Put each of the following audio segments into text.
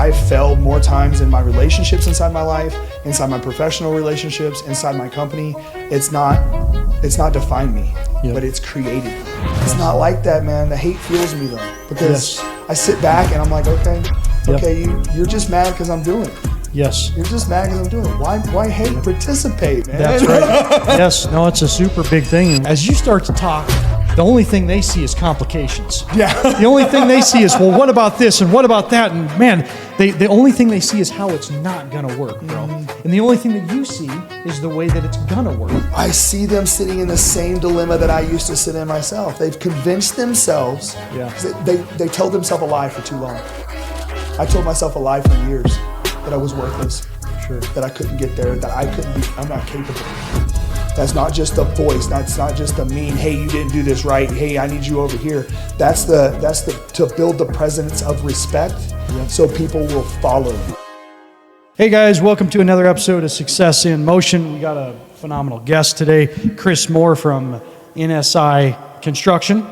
I failed more times in my relationships inside my life, inside my professional relationships, inside my company, it's not defined me, but it's created me. It's not like that, man. The hate fuels me though, because I sit back and I'm like, okay, you're just mad because I'm doing it. Yes. You're just mad because I'm doing it. Why hate? Participate, man. That's right. Yes. No, it's a super big thing. As you start to talk, the only thing they see is complications. Yeah. The only thing they see is, well, what about this and what about that? And man, the only thing they see is how it's not going to work, bro. And the only thing that you see is the way that it's going to work. I see them sitting in the same dilemma that I used to sit in myself. They've convinced themselves. Yeah. They told themselves a lie for too long. I told myself a lie for years that I was worthless. Sure. That I couldn't get there, that I'm not capable. That's not just a voice. That's not just a mean, hey, you didn't do this right. Hey, I need you over here. That's to build the presence of respect so people will follow you. Hey guys, welcome to another episode of Success in Motion. We got a phenomenal guest today, Chris Moore from NSI Construction.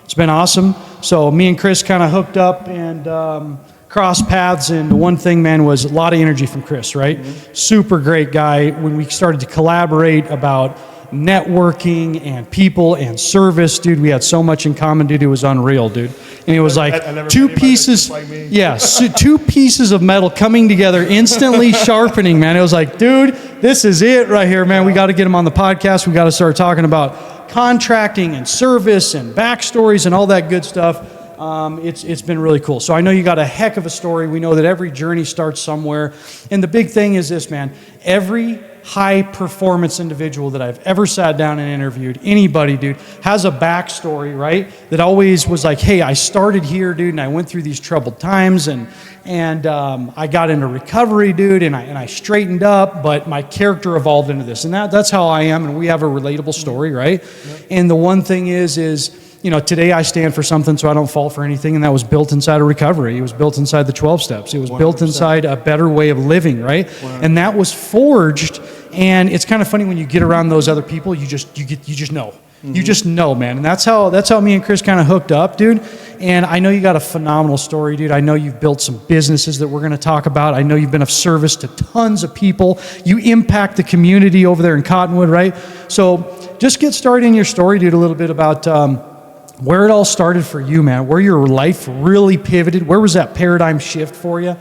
It's been awesome. So me and Chris kind of hooked up and crossed paths, and the one thing, man, was a lot of energy from Chris, right? Mm-hmm. Super great guy. When we started to collaborate about networking and people and service, dude, we had so much in common, dude. It was unreal, dude. And it was like two pieces, two pieces of metal coming together, instantly sharpening, man. It was like, dude, this is it right here, man. We got to get him on the podcast. We got to start talking about contracting and service and backstories and all that good stuff. It's been really cool. So I know you got a heck of a story. We know that every journey starts somewhere. And the big thing is this, man. Every high performance individual that I've ever sat down and interviewed, anybody, dude, has a backstory, right? That always was like, hey, I started here, dude, and I went through these troubled times, and I got into recovery, dude, and I straightened up, but my character evolved into this. And that's how I am, and we have a relatable story, right? Yep. And the one thing is, you know, today I stand for something so I don't fall for anything, and that was built inside of recovery. It was built inside the 12 steps. It was 100%. Built inside a better way of living, right? 100%. And that was forged, and it's kind of funny when you get around those other people, you just know. Mm-hmm. You just know, man. And that's how me and Chris kind of hooked up, dude. And I know you got a phenomenal story, dude. I know you've built some businesses that we're going to talk about. I know you've been of service to tons of people. You impact the community over there in Cottonwood, right? So just get started in your story, dude, a little bit about where it all started for you, man, where your life really pivoted, where was that paradigm shift for you?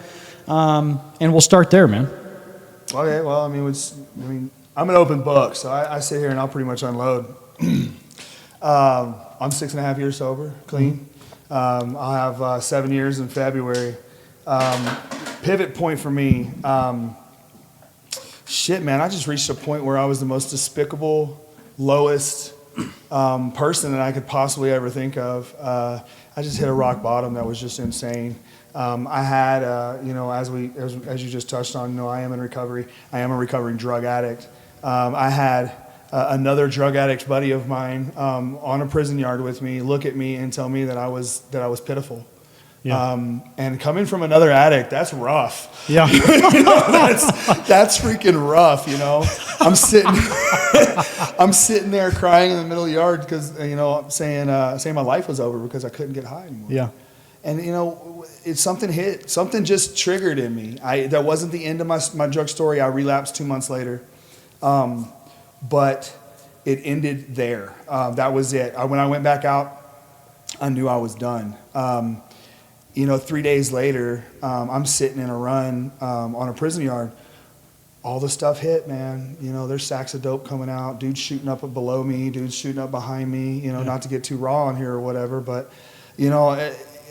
And we'll start there, man. Okay, well, I mean, I'm an open book, so I sit here and I'll pretty much unload. I'm 6.5 years sober, clean. I'll have 7 years in February. Pivot point for me, shit, man, I just reached a point where I was the most despicable, lowest person that I could possibly ever think of. I just hit a rock bottom that was just insane. I had, as you just touched on, I am in recovery. I am a recovering drug addict. I had another drug addict buddy of mine on a prison yard with me look at me and tell me that I was pitiful. Yeah. And coming from another addict, that's rough. Yeah. That's freaking rough, I'm sitting there crying in the middle of the yard because, saying my life was over because I couldn't get high anymore. Yeah. And, something just triggered in me. That wasn't the end of my drug story. I relapsed 2 months later. But it ended there. That was it. When I went back out, I knew I was done. 3 days later, I'm sitting in a run on a prison yard. All the stuff hit, man. There's sacks of dope coming out, dudes shooting up below me, dudes shooting up behind me, not to get too raw on here or whatever, but,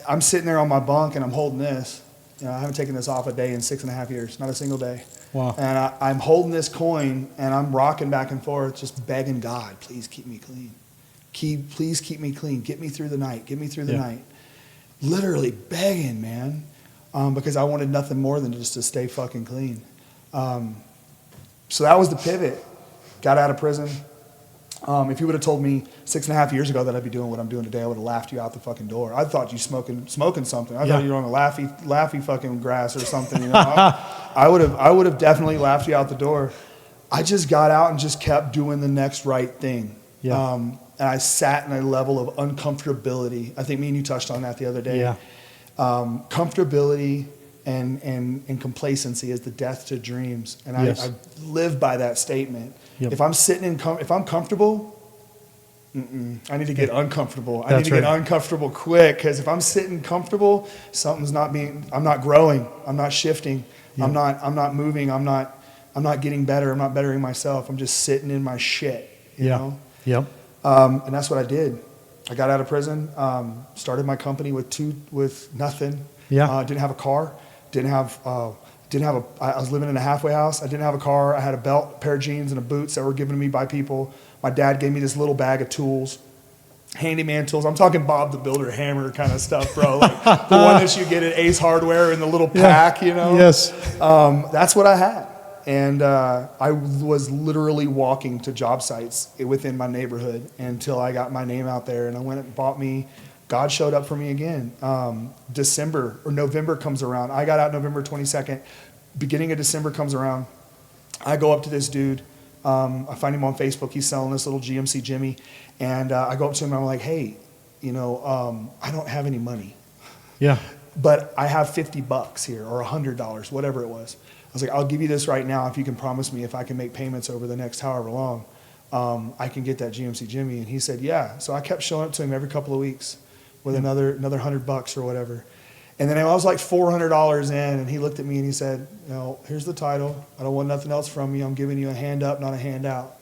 I'm sitting there on my bunk and I'm holding this. I haven't taken this off a day in 6.5 years, not a single day. Wow. And I'm holding this coin and I'm rocking back and forth, just begging God, please keep me clean. Please keep me clean. Get me through the night. Get me through the night. Literally begging, man, because I wanted nothing more than just to stay fucking clean. So that was the pivot. Got out of prison. If you would have told me 6.5 years ago that I'd be doing what I'm doing today, I would have laughed you out the fucking door. I thought you smoking something. I thought you were on the laffy fucking grass or something. I would have definitely laughed you out the door. I just got out and just kept doing the next right thing. Yeah. And I sat in a level of uncomfortability. I think me and you touched on that the other day. Yeah. Comfortability and complacency is the death to dreams. And Yes. I live by that statement. Yep. If I'm sitting if I'm comfortable, I need to get uncomfortable. I That's need to get right. uncomfortable quick, because if I'm sitting comfortable, I'm not growing. I'm not shifting. Yeah. I'm not moving. I'm not getting better. I'm not bettering myself. I'm just sitting in my shit, you know? Yep. And that's what I did. I got out of prison, started my company with nothing. Yeah. Didn't have a car. I was living in a halfway house. I didn't have a car. I had a belt, a pair of jeans, and a boots that were given to me by people. My dad gave me this little bag of tools, handyman tools. I'm talking Bob the Builder hammer kind of stuff, bro. Like the one that you get at Ace Hardware in the little pack, you know? Yes. That's what I had. And I was literally walking to job sites within my neighborhood until I got my name out there. And I went and bought me. God showed up for me again. November comes around. I got out November 22nd. Beginning of December comes around. I go up to this dude. I find him on Facebook. He's selling this little GMC Jimmy. And I go up to him and I'm like, hey, I don't have any money. Yeah. But I have $50 here, or $100, whatever it was. I was like, I'll give you this right now if you can promise me if I can make payments over the next however long, I can get that GMC Jimmy. And he said, yeah. So I kept showing up to him every couple of weeks with another $100 or whatever. And then I was like $400 in, and he looked at me and he said, here's the title. I don't want nothing else from you. I'm giving you a hand up, not a handout.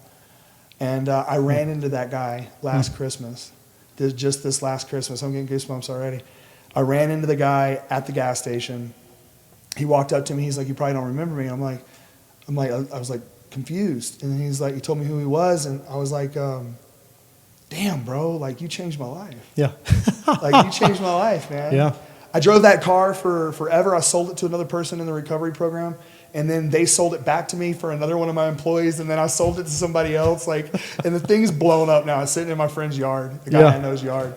And I ran into that guy last Christmas, just this last Christmas. I'm getting goosebumps already. I ran into the guy at the gas station. He walked up to me. He's like, you probably don't remember me. I was like confused. And then he's like, he told me who he was. And I was like, damn, bro, like you changed my life. Yeah. Like you changed my life, man. Yeah. I drove that car for forever. I sold it to another person in the recovery program. And then they sold it back to me for another one of my employees. And then I sold it to somebody else. Like, and the thing's blown up now. It's sitting in my friend's yard, the guy I know's yard.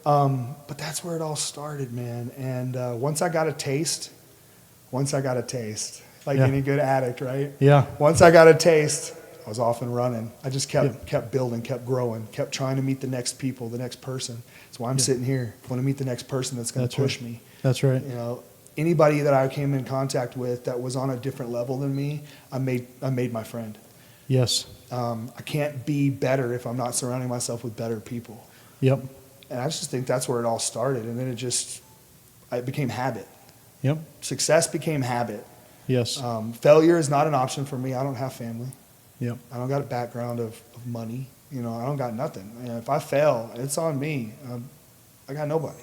But that's where it all started, man. And once I got a taste, like any good addict, right? Yeah. Once I got a taste, I was off and running. I just kept building, kept growing, kept trying to meet the next people, the next person. That's why I'm sitting here. I want to meet the next person that's going to push me. That's right. Anybody that I came in contact with that was on a different level than me, I made my friend. Yes. I can't be better if I'm not surrounding myself with better people. Yep. And I just think that's where it all started. And then it became habit. Yep. Success became habit. Yes. Failure is not an option for me. I don't have family. Yep. I don't got a background of money. I don't got nothing. If I fail, it's on me. I got nobody.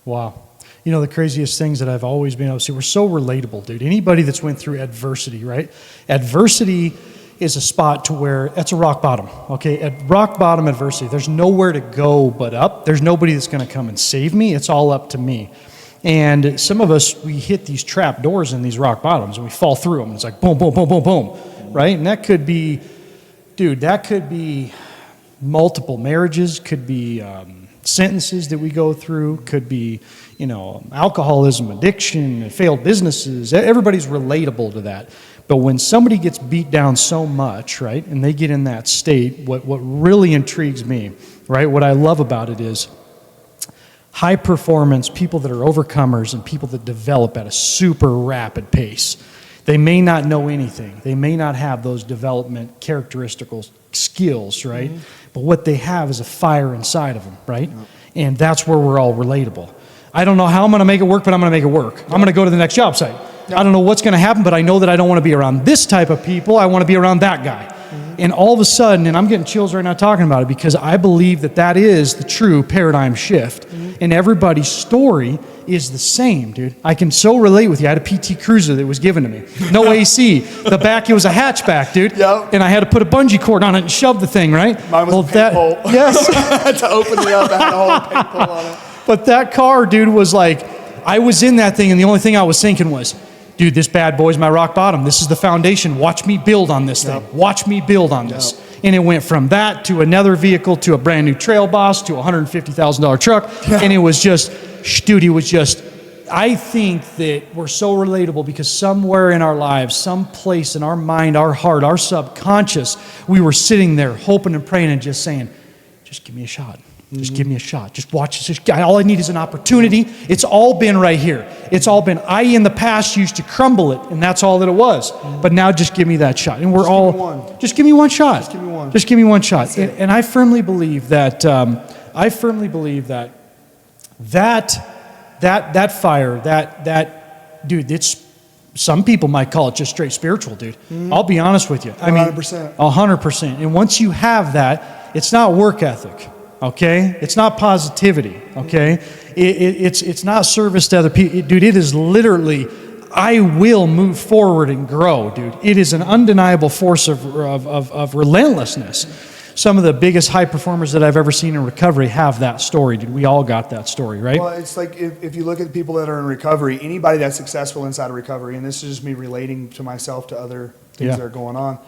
Wow. The craziest things that I've always been able to see, we're so relatable, dude. Anybody that's went through adversity, right? Adversity is a spot to where that's a rock bottom, okay? At rock bottom adversity, there's nowhere to go but up. There's nobody that's going to come and save me. It's all up to me. And some of us, we hit these trap doors in these rock bottoms and we fall through them. It's like boom, boom, boom, boom, boom, right? And that could be, multiple marriages, could be sentences that we go through, could be, alcoholism, addiction, failed businesses. Everybody's relatable to that. But when somebody gets beat down so much, right, and they get in that state, what really intrigues me, right, what I love about it is high performance, people that are overcomers and people that develop at a super rapid pace. They may not know anything. They may not have those development characteristical skills, right? Mm-hmm. But what they have is a fire inside of them, right? Yep. And that's where we're all relatable. I don't know how I'm going to make it work, but I'm going to make it work. Yep. I'm going to go to the next job site. Yep. I don't know what's going to happen, but I know that I don't want to be around this type of people. I want to be around that guy. Mm-hmm. And all of a sudden, and I'm getting chills right now talking about it because I believe that is the true paradigm shift. Mm-hmm. And everybody's story is the same, dude. I can so relate with you. I had a PT Cruiser that was given to me. No AC. The back, it was a hatchback, dude. Yep. And I had to put a bungee cord on it and shove the thing, right? Mine was a paint pole. Yes. To open it up, I had a whole paint pole on it. But that car, dude, was like, I was in that thing, and the only thing I was thinking was, dude, this bad boy's my rock bottom. This is the foundation. Watch me build on this thing. Watch me build on this. Yep. And it went from that to another vehicle to a brand new Trail Boss to a $150,000 truck. Yeah. And it was just, I think that we're so relatable because somewhere in our lives, some place in our mind, our heart, our subconscious, we were sitting there hoping and praying and just saying, just give me a shot. Just give me a shot. Just watch this. All I need is an opportunity. It's all been right here. It's all been, I in the past used to crumble it, and that's all that it was. But now just give me that shot. And we're just give me one shot. Just give me one. Just give me one shot. And I firmly believe that, that fire, dude, it's, some people might call it just straight spiritual, dude. I'll be honest with you. I mean, 100%. 100%. And once you have that, it's not work ethic, okay? It's not positivity, okay? It's not service to other people. Dude, it is literally, I will move forward and grow, dude. It is an undeniable force of relentlessness. Some of the biggest high performers that I've ever seen in recovery have that story, dude. We all got that story, right? Well, it's like if you look at people that are in recovery, anybody that's successful inside of recovery, and this is just me relating to myself to other things that are going on,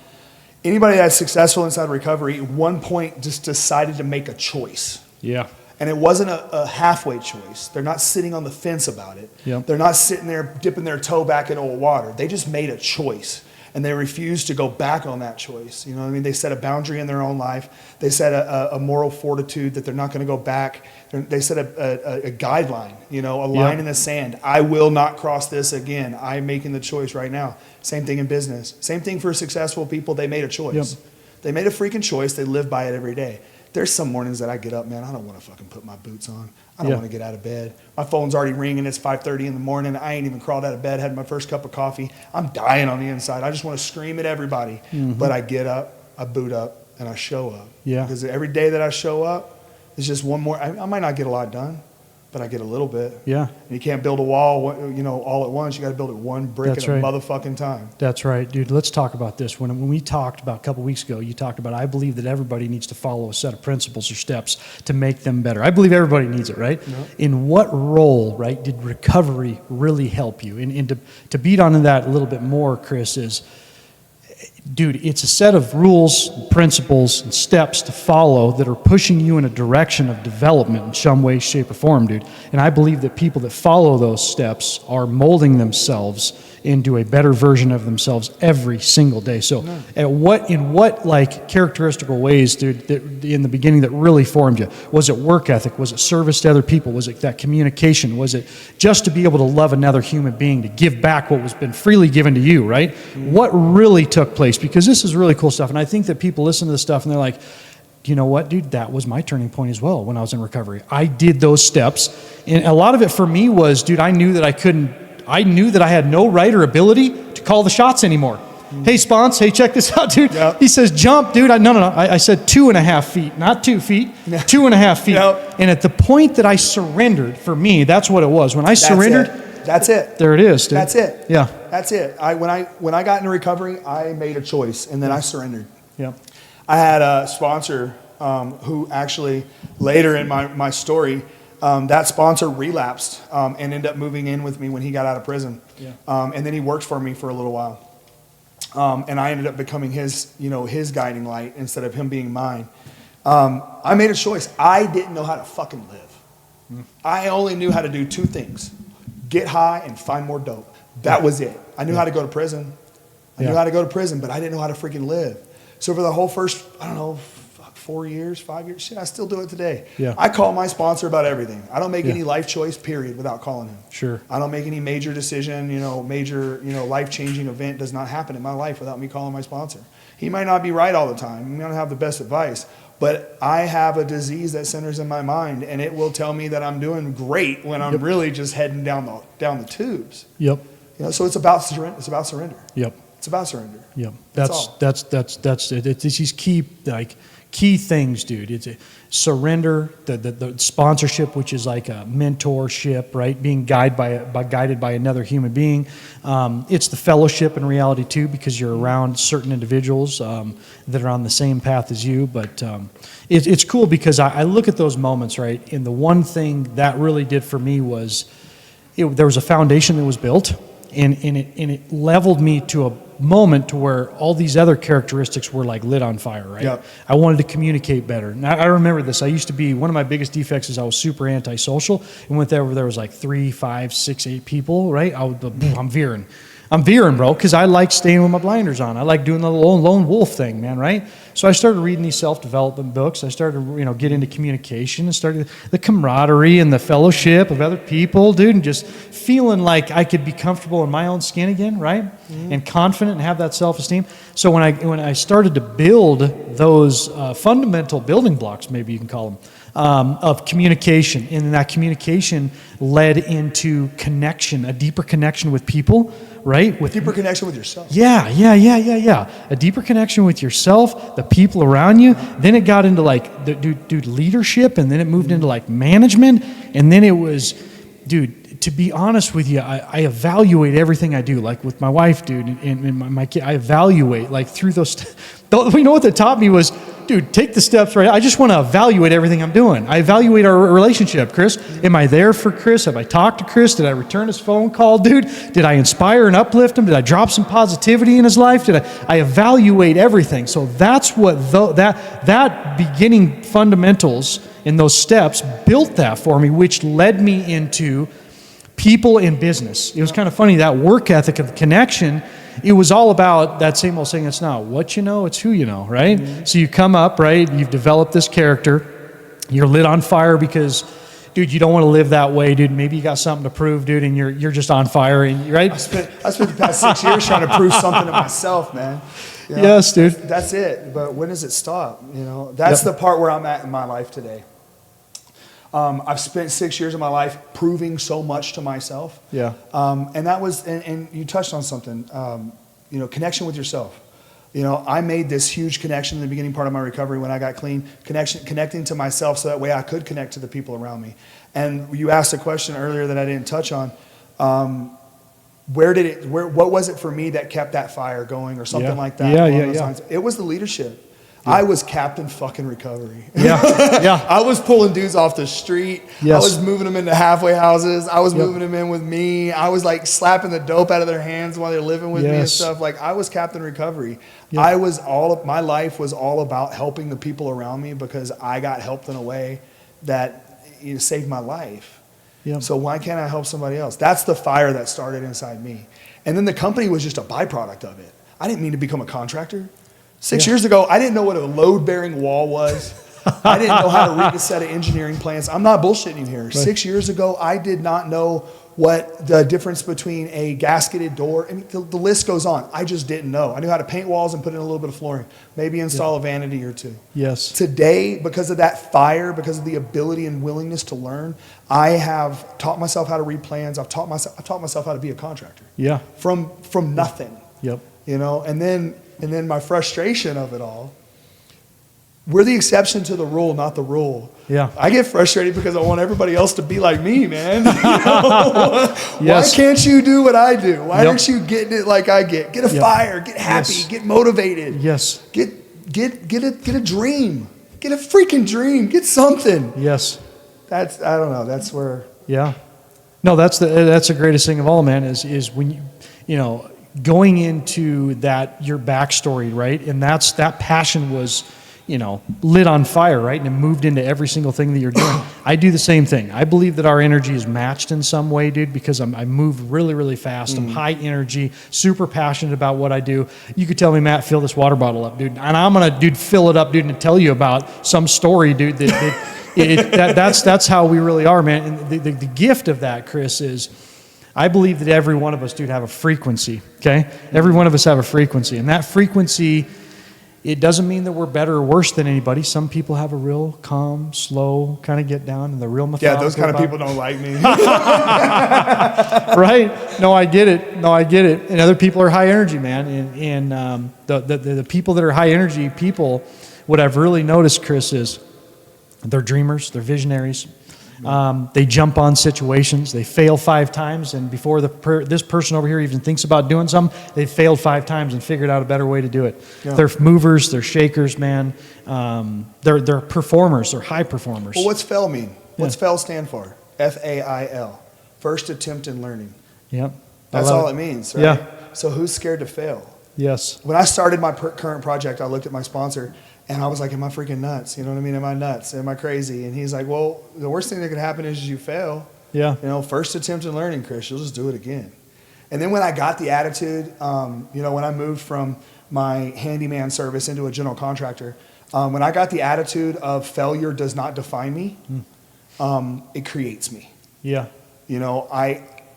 anybody that's successful inside of recovery at one point just decided to make a choice. Yeah. And it wasn't a halfway choice. They're not sitting on the fence about it. Yep. They're not sitting there dipping their toe back in old water. They just made a choice. And they refused to go back on that choice. You know what I mean? They set a boundary in their own life. They set a moral fortitude that they're not going to go back. They set a guideline, you know, a line in the sand. I will not cross this again. I'm making the choice right now. Same thing in business. Same thing for successful people. They made a choice. Yep. They made a freaking choice. They live by it every day. There's some mornings that I get up, man, I don't want to fucking put my boots on. I don't want to get out of bed. My phone's already ringing. It's 5:30 in the morning. I ain't even crawled out of bed, had my first cup of coffee. I'm dying on the inside. I just want to scream at everybody. But I get up, I boot up, and I show up. Yeah. Because every day that I show up, it's just one more. I might not get a lot done, but I get a little bit. Yeah. And you can't build a wall, you know, all at once. You got to build it one brick at a motherfucking time. That's right, dude. Let's talk about this. When we talked about a couple weeks ago, you talked about, I believe that everybody needs to follow a set of principles or steps to make them better. I believe everybody needs it, right? Yep. In what role, right, did recovery really help you? And to beat on that a little bit more, Chris, is, dude, it's a set of rules, principles, and steps to follow that are pushing you in a direction of development in some way, shape, or form, dude. And I believe that people that follow those steps are molding themselves into a better version of themselves every single day. So in what like characteristical ways, dude, that in the beginning that really formed you? Was it work ethic? Was it service to other people? Was it that communication? Was it just to be able to love another human being, to give back what was been freely given to you, right? What really took place? Because this is really cool stuff. And I think that people listen to this stuff and they're like, you know what, dude, that was my turning point as well when I was in recovery. I did those steps. And a lot of it for me was, dude, I knew that I had no right or ability to call the shots anymore. Hey, Spons, hey, check this out, dude. Yep. He says, jump, dude. No. I said 2.5 feet, not 2 feet, 2.5 feet. Yep. And at the point that I surrendered, for me, that's what it was. When I surrendered, that's it. There it is, dude. That's it. Yeah. That's it. When I got into recovery, I made a choice, and then I surrendered. Yeah. I had a sponsor who actually later in my story, that sponsor relapsed and ended up moving in with me when he got out of prison. Yeah. And then he worked for me for a little while. And I ended up becoming his guiding light instead of him being mine. I made a choice. I didn't know how to fucking live. I only knew how to do two things: get high and find more dope. That was it. I knew how to go to prison. I knew how to go to prison, but I didn't know how to freaking live. So for the whole first, 4 years, 5 years, shit, I still do it today. Yeah. I call my sponsor about everything. I don't make any life choice, period, without calling him. Sure. I don't make any major decision, major, life-changing event does not happen in my life without me calling my sponsor. He might not be right all the time. He might not have the best advice, but I have a disease that centers in my mind, and it will tell me that I'm doing great when I'm really just heading down the tubes. Yep. So it's about surrender. It's about surrender. Yep. It's about surrender. Yep. That's it. It's these key things, dude. It's a surrender, the sponsorship, which is like a mentorship, right? Being guided by another human being. It's the fellowship in reality too, because you're around certain individuals that are on the same path as you. But it's cool because I look at those moments, right? And the one thing that really did for me was there was a foundation that was built, and it leveled me to a moment to where all these other characteristics were like lit on fire, right? Yep. I wanted to communicate better. And I remember this. I used to be, one of my biggest defects is I was super antisocial. And went there where there was like 3, 5, 6, 8 people, right? I'm veering. I'm veering, bro, because I like staying with my blinders on. I like doing the lone wolf thing, man, right? So I started reading these self-development books. I started, get into communication and started the camaraderie and the fellowship of other people, dude, and just feeling like I could be comfortable in my own skin again, right? Mm-hmm. And confident and have that self-esteem. So when I started to build those fundamental building blocks, maybe you can call them, of communication, and that communication led into connection, a deeper connection with people, right? With deeper connection with yourself. Yeah. A deeper connection with yourself, the people around you. Then it got into like, dude, leadership, and then it moved into like management, and then it was, dude, to be honest with you, I evaluate everything I do, like with my wife, dude, and my kid. I evaluate like through those. You know what that taught me was, dude, take the steps right. I just want to evaluate everything I'm doing. I evaluate our relationship, Chris. Am I there for Chris? Have I talked to Chris? Did I return his phone call, dude? Did I inspire and uplift him? Did I drop some positivity in his life? I evaluate everything. So that's what that beginning fundamentals in those steps built that for me, which led me into people in business. It was kind of funny, that work ethic of the connection. It was all about that same old saying, it's not what you know, it's who you know, right? Mm-hmm. So you come up, right? You've developed this character. You're lit on fire because, dude, you don't want to live that way, dude. Maybe you got something to prove, dude, and you're just on fire, and right? I spent the past 6 years trying to prove something to myself, man. Yes, dude. That's it. But when does it stop? That's the part where I'm at in my life today. I've spent 6 years of my life proving so much to myself. Yeah. And that was, and you touched on something, connection with yourself. I made this huge connection in the beginning part of my recovery when I got clean, connecting to myself so that way I could connect to the people around me. And you asked a question earlier that I didn't touch on. What was it for me that kept that fire going or something like that? Yeah. It was the leadership. Yeah. I was Captain fucking Recovery. Yeah. I was pulling dudes off the street. Yes. I was moving them into halfway houses. I was moving them in with me. I was like slapping the dope out of their hands while they're living with me and stuff. Like I was Captain Recovery. Yep. My life was all about helping the people around me because I got helped in a way that saved my life. Yep. So why can't I help somebody else? That's the fire that started inside me. And then the company was just a byproduct of it. I didn't mean to become a contractor. 6 years ago, I didn't know what a load-bearing wall was. I didn't know how to read a set of engineering plans. I'm not bullshitting here. Right. 6 years ago, I did not know what the difference between a gasketed door, and the list goes on. I just didn't know. I knew how to paint walls and put in a little bit of flooring, maybe install a vanity or two. Yes. Today, because of that fire, because of the ability and willingness to learn, I have taught myself how to read plans. I've taught myself how to be a contractor. Yeah. From nothing. Yep. And then my frustration of it all, we're the exception to the rule, not the rule. Yeah. I get frustrated because I want everybody else to be like me, man. Yes. Why can't you do what I do? Why aren't you getting it like I get? Get a fire, get happy, get motivated. Yes. Get a dream. Get a freaking dream. Get something. Yes. I don't know. That's where. Yeah. No, that's the greatest thing of all, man, is when you going into that, your backstory, right? And that passion was, lit on fire, right? And it moved into every single thing that you're doing. I do the same thing. I believe that our energy is matched in some way, dude, because I move really, really fast. I'm high energy, super passionate about what I do. You could tell me, Matt, fill this water bottle up, dude. And I'm going to, dude, fill it up, dude, and tell you about some story, dude, that's how we really are, man. And the gift of that, Chris, is I believe that every one of us, dude, have a frequency, okay? Every one of us have a frequency. And that frequency, it doesn't mean that we're better or worse than anybody. Some people have a real calm, slow kind of get down, and the real methodical. Yeah, those kind of people don't like me. Right? No, I get it. And other people are high energy, man. And the people that are high energy people, what I've really noticed, Chris, is they're dreamers, they're visionaries. They jump on situations. They fail 5 times, and before this person over here even thinks about doing something, they've failed 5 times and figured out a better way to do it. Yeah. They're movers. They're shakers, man. They're performers. They're high performers. Well, what's FAIL mean? What's FAIL stand for? FAIL. First attempt in learning. Yep. That's all it means, right? Yeah. So who's scared to fail? Yes. When I started my current project, I looked at my sponsor, and I was like, am I freaking nuts? You know what I mean? Am I nuts? Am I crazy? And he's like, well, the worst thing that could happen is you fail. Yeah. First attempt in learning, Chris, you'll just do it again. And then when I got the attitude, when I moved from my handyman service into a general contractor, when I got the attitude of failure does not define me, it creates me. Yeah.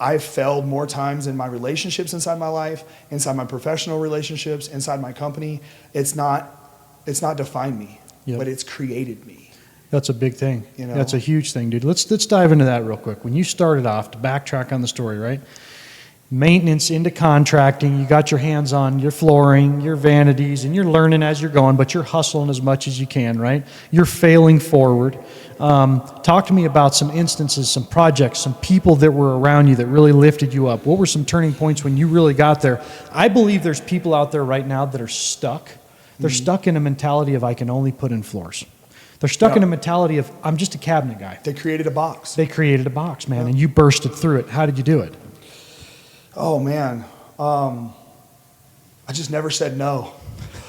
I've failed more times in my relationships inside my life, inside my professional relationships, inside my company. It's not defined me, but it's created me. That's a big thing. That's a huge thing, dude. Let's dive into that real quick. When you started off, to backtrack on the story, right? Maintenance into contracting, you got your hands on your flooring, your vanities, and you're learning as you're going, but you're hustling as much as you can, right? You're failing forward. Talk to me about some instances, some projects, some people that were around you that really lifted you up. What were some turning points when you really got there? I believe there's people out there right now that are stuck. They're stuck in a mentality of I can only put in floors. They're stuck in a mentality of I'm just a cabinet guy. They created a box. They created a box, man, and you bursted through it. How did you do it? Oh, man. I just never said no.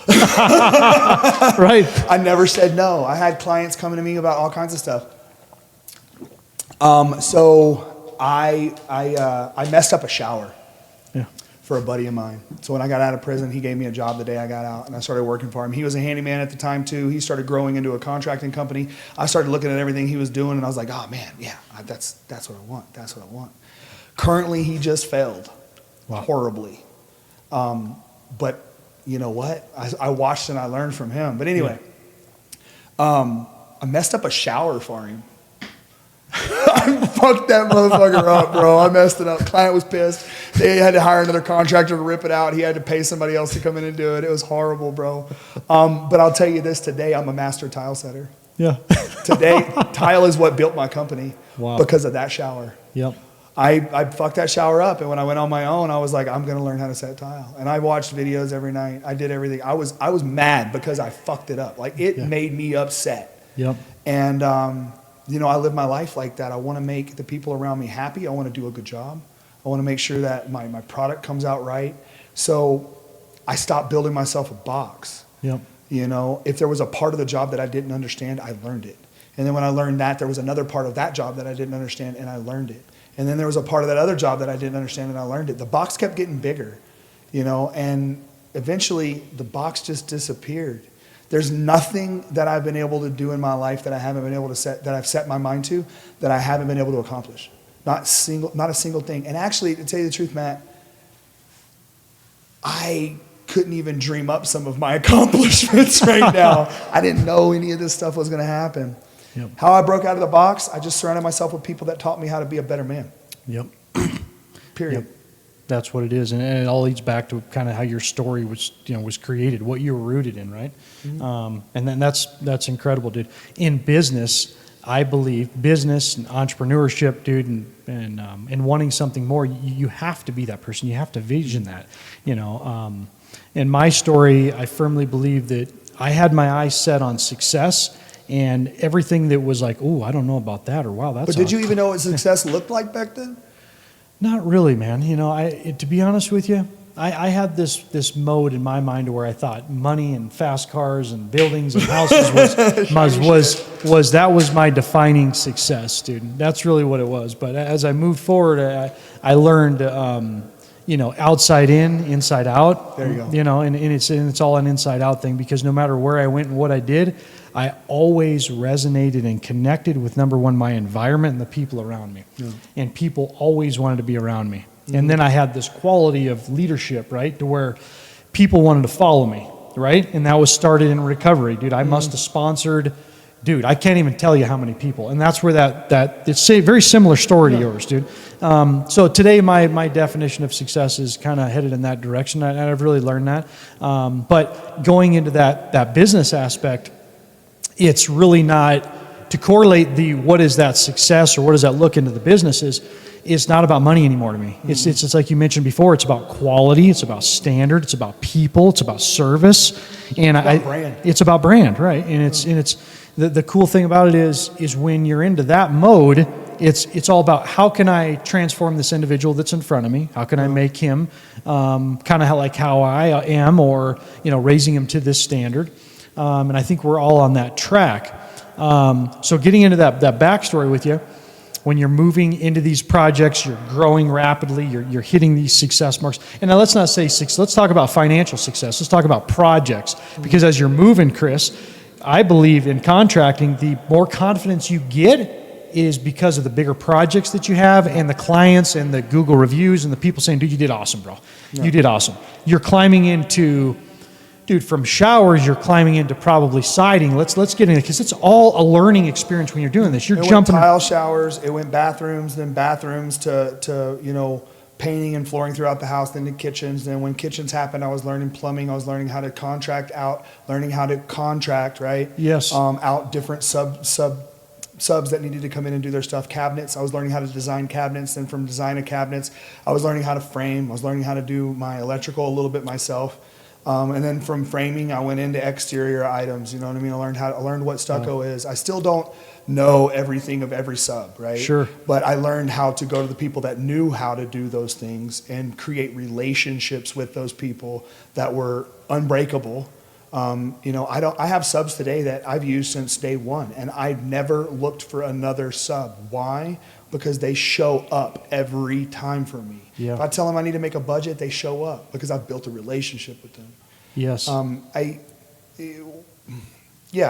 Right. I never said no. I had clients coming to me about all kinds of stuff. So I messed up a shower for a buddy of mine. So when I got out of prison, he gave me a job the day I got out, and I started working for him. He was a handyman at the time, too. He started growing into a contracting company. I started looking at everything he was doing, and I was like, oh, man, yeah, that's what I want. That's what I want. Currently, he just failed horribly. But you know what? I watched and I learned from him. But anyway, I messed up a shower for him. I fucked that motherfucker up, bro. I messed it up. Client was pissed. They had to hire another contractor to rip it out. He had to pay somebody else to come in and do it. It was horrible, bro. But I'll tell you this, today I'm a master tile setter. Yeah. Today, tile is what built my company because of that shower. Yep. I fucked that shower up, and when I went on my own, I was like, I'm gonna learn how to set tile. And I watched videos every night. I did everything. I was mad because I fucked it up. Like it made me upset. Yep. And I live my life like that. I want to make the people around me happy. I want to do a good job. I want to make sure that my product comes out right. So I stopped building myself a box. Yep. If there was a part of the job that I didn't understand, I learned it. And then when I learned that, there was another part of that job that I didn't understand, and I learned it. And then there was a part of that other job that I didn't understand, and I learned it. The box kept getting bigger, and eventually the box just disappeared. There's nothing that I've been able to do in my life that I haven't been able to that I've set my mind to, that I haven't been able to accomplish. Not a single thing. And actually, to tell you the truth, Matt, I couldn't even dream up some of my accomplishments right now. I didn't know any of this stuff was going to happen. Yep. How I broke out of the box, I just surrounded myself with people that taught me how to be a better man. Yep. Period. Yep. That's what it is, and it all leads back to kind of how your story was created, what you were rooted in, right? Mm-hmm. And then that's incredible, dude. In business, I believe business and entrepreneurship, dude, and wanting something more, you have to be that person. You have to vision that, In my story, I firmly believe that I had my eyes set on success. And everything that was like, oh, I don't know about that, or wow, that's. But did you even know what success looked like back then? Not really, man. To be honest with you, I had this mode in my mind where I thought money and fast cars and buildings and houses was my defining success, dude. That's really what it was. But as I moved forward, I learned. Outside in, inside out. There you go. And it's all an inside out thing, because no matter where I went and what I did, I always resonated and connected with, number one, my environment and the people around me. Yeah. And people always wanted to be around me. Mm-hmm. And then I had this quality of leadership, right, to where people wanted to follow me, right? And that was started in recovery. Dude, I must have sponsored, I can't even tell you how many people. And that's where it's a very similar story to yours, dude. So today my definition of success is kind of headed in that direction. I've really learned that. But going into that business aspect, it's really not to correlate what is that success or what does that look into the businesses. It's not about money anymore to me. Mm-hmm. It's like you mentioned before. It's about quality. It's about standard. It's about people. It's about service. And brand. It's about brand, right? And it's the cool thing about it is when you're into that mode, it's all about how can I transform this individual that's in front of me? How can I make him kind of like how I am, or raising him to this standard? And I think we're all on that track. So getting into that backstory with you, when you're moving into these projects, you're growing rapidly, you're hitting these success marks. And now let's not say let's talk about financial success. Let's talk about projects. Because as you're moving, Chris, I believe in contracting, the more confidence you get is because of the bigger projects that you have and the clients and the Google reviews and the people saying, dude, you did awesome, bro. Yeah. You did awesome. You're climbing into, dude, from showers, you're climbing into probably siding. Let's get in it, because it's all a learning experience when you're doing this. You're jumping. It went tile showers, it went bathrooms, then bathrooms to painting and flooring throughout the house, then the kitchens. Then when kitchens happened, I was learning plumbing. I was learning how to contract out, right? Yes. Out different subs that needed to come in and do their stuff. Cabinets, I was learning how to design cabinets. Then from design of cabinets, I was learning how to frame. I was learning how to do my electrical a little bit myself. And then from framing, I went into exterior items. You know what I mean? I learned what stucco is. I still don't know everything of every sub, right? Sure. But I learned how to go to the people that knew how to do those things and create relationships with those people that were unbreakable. I have subs today that I've used since day one, and I've never looked for another sub. Why? Because they show up every time for me. Yeah. If I tell them I need to make a budget, they show up because I've built a relationship with them. Yes.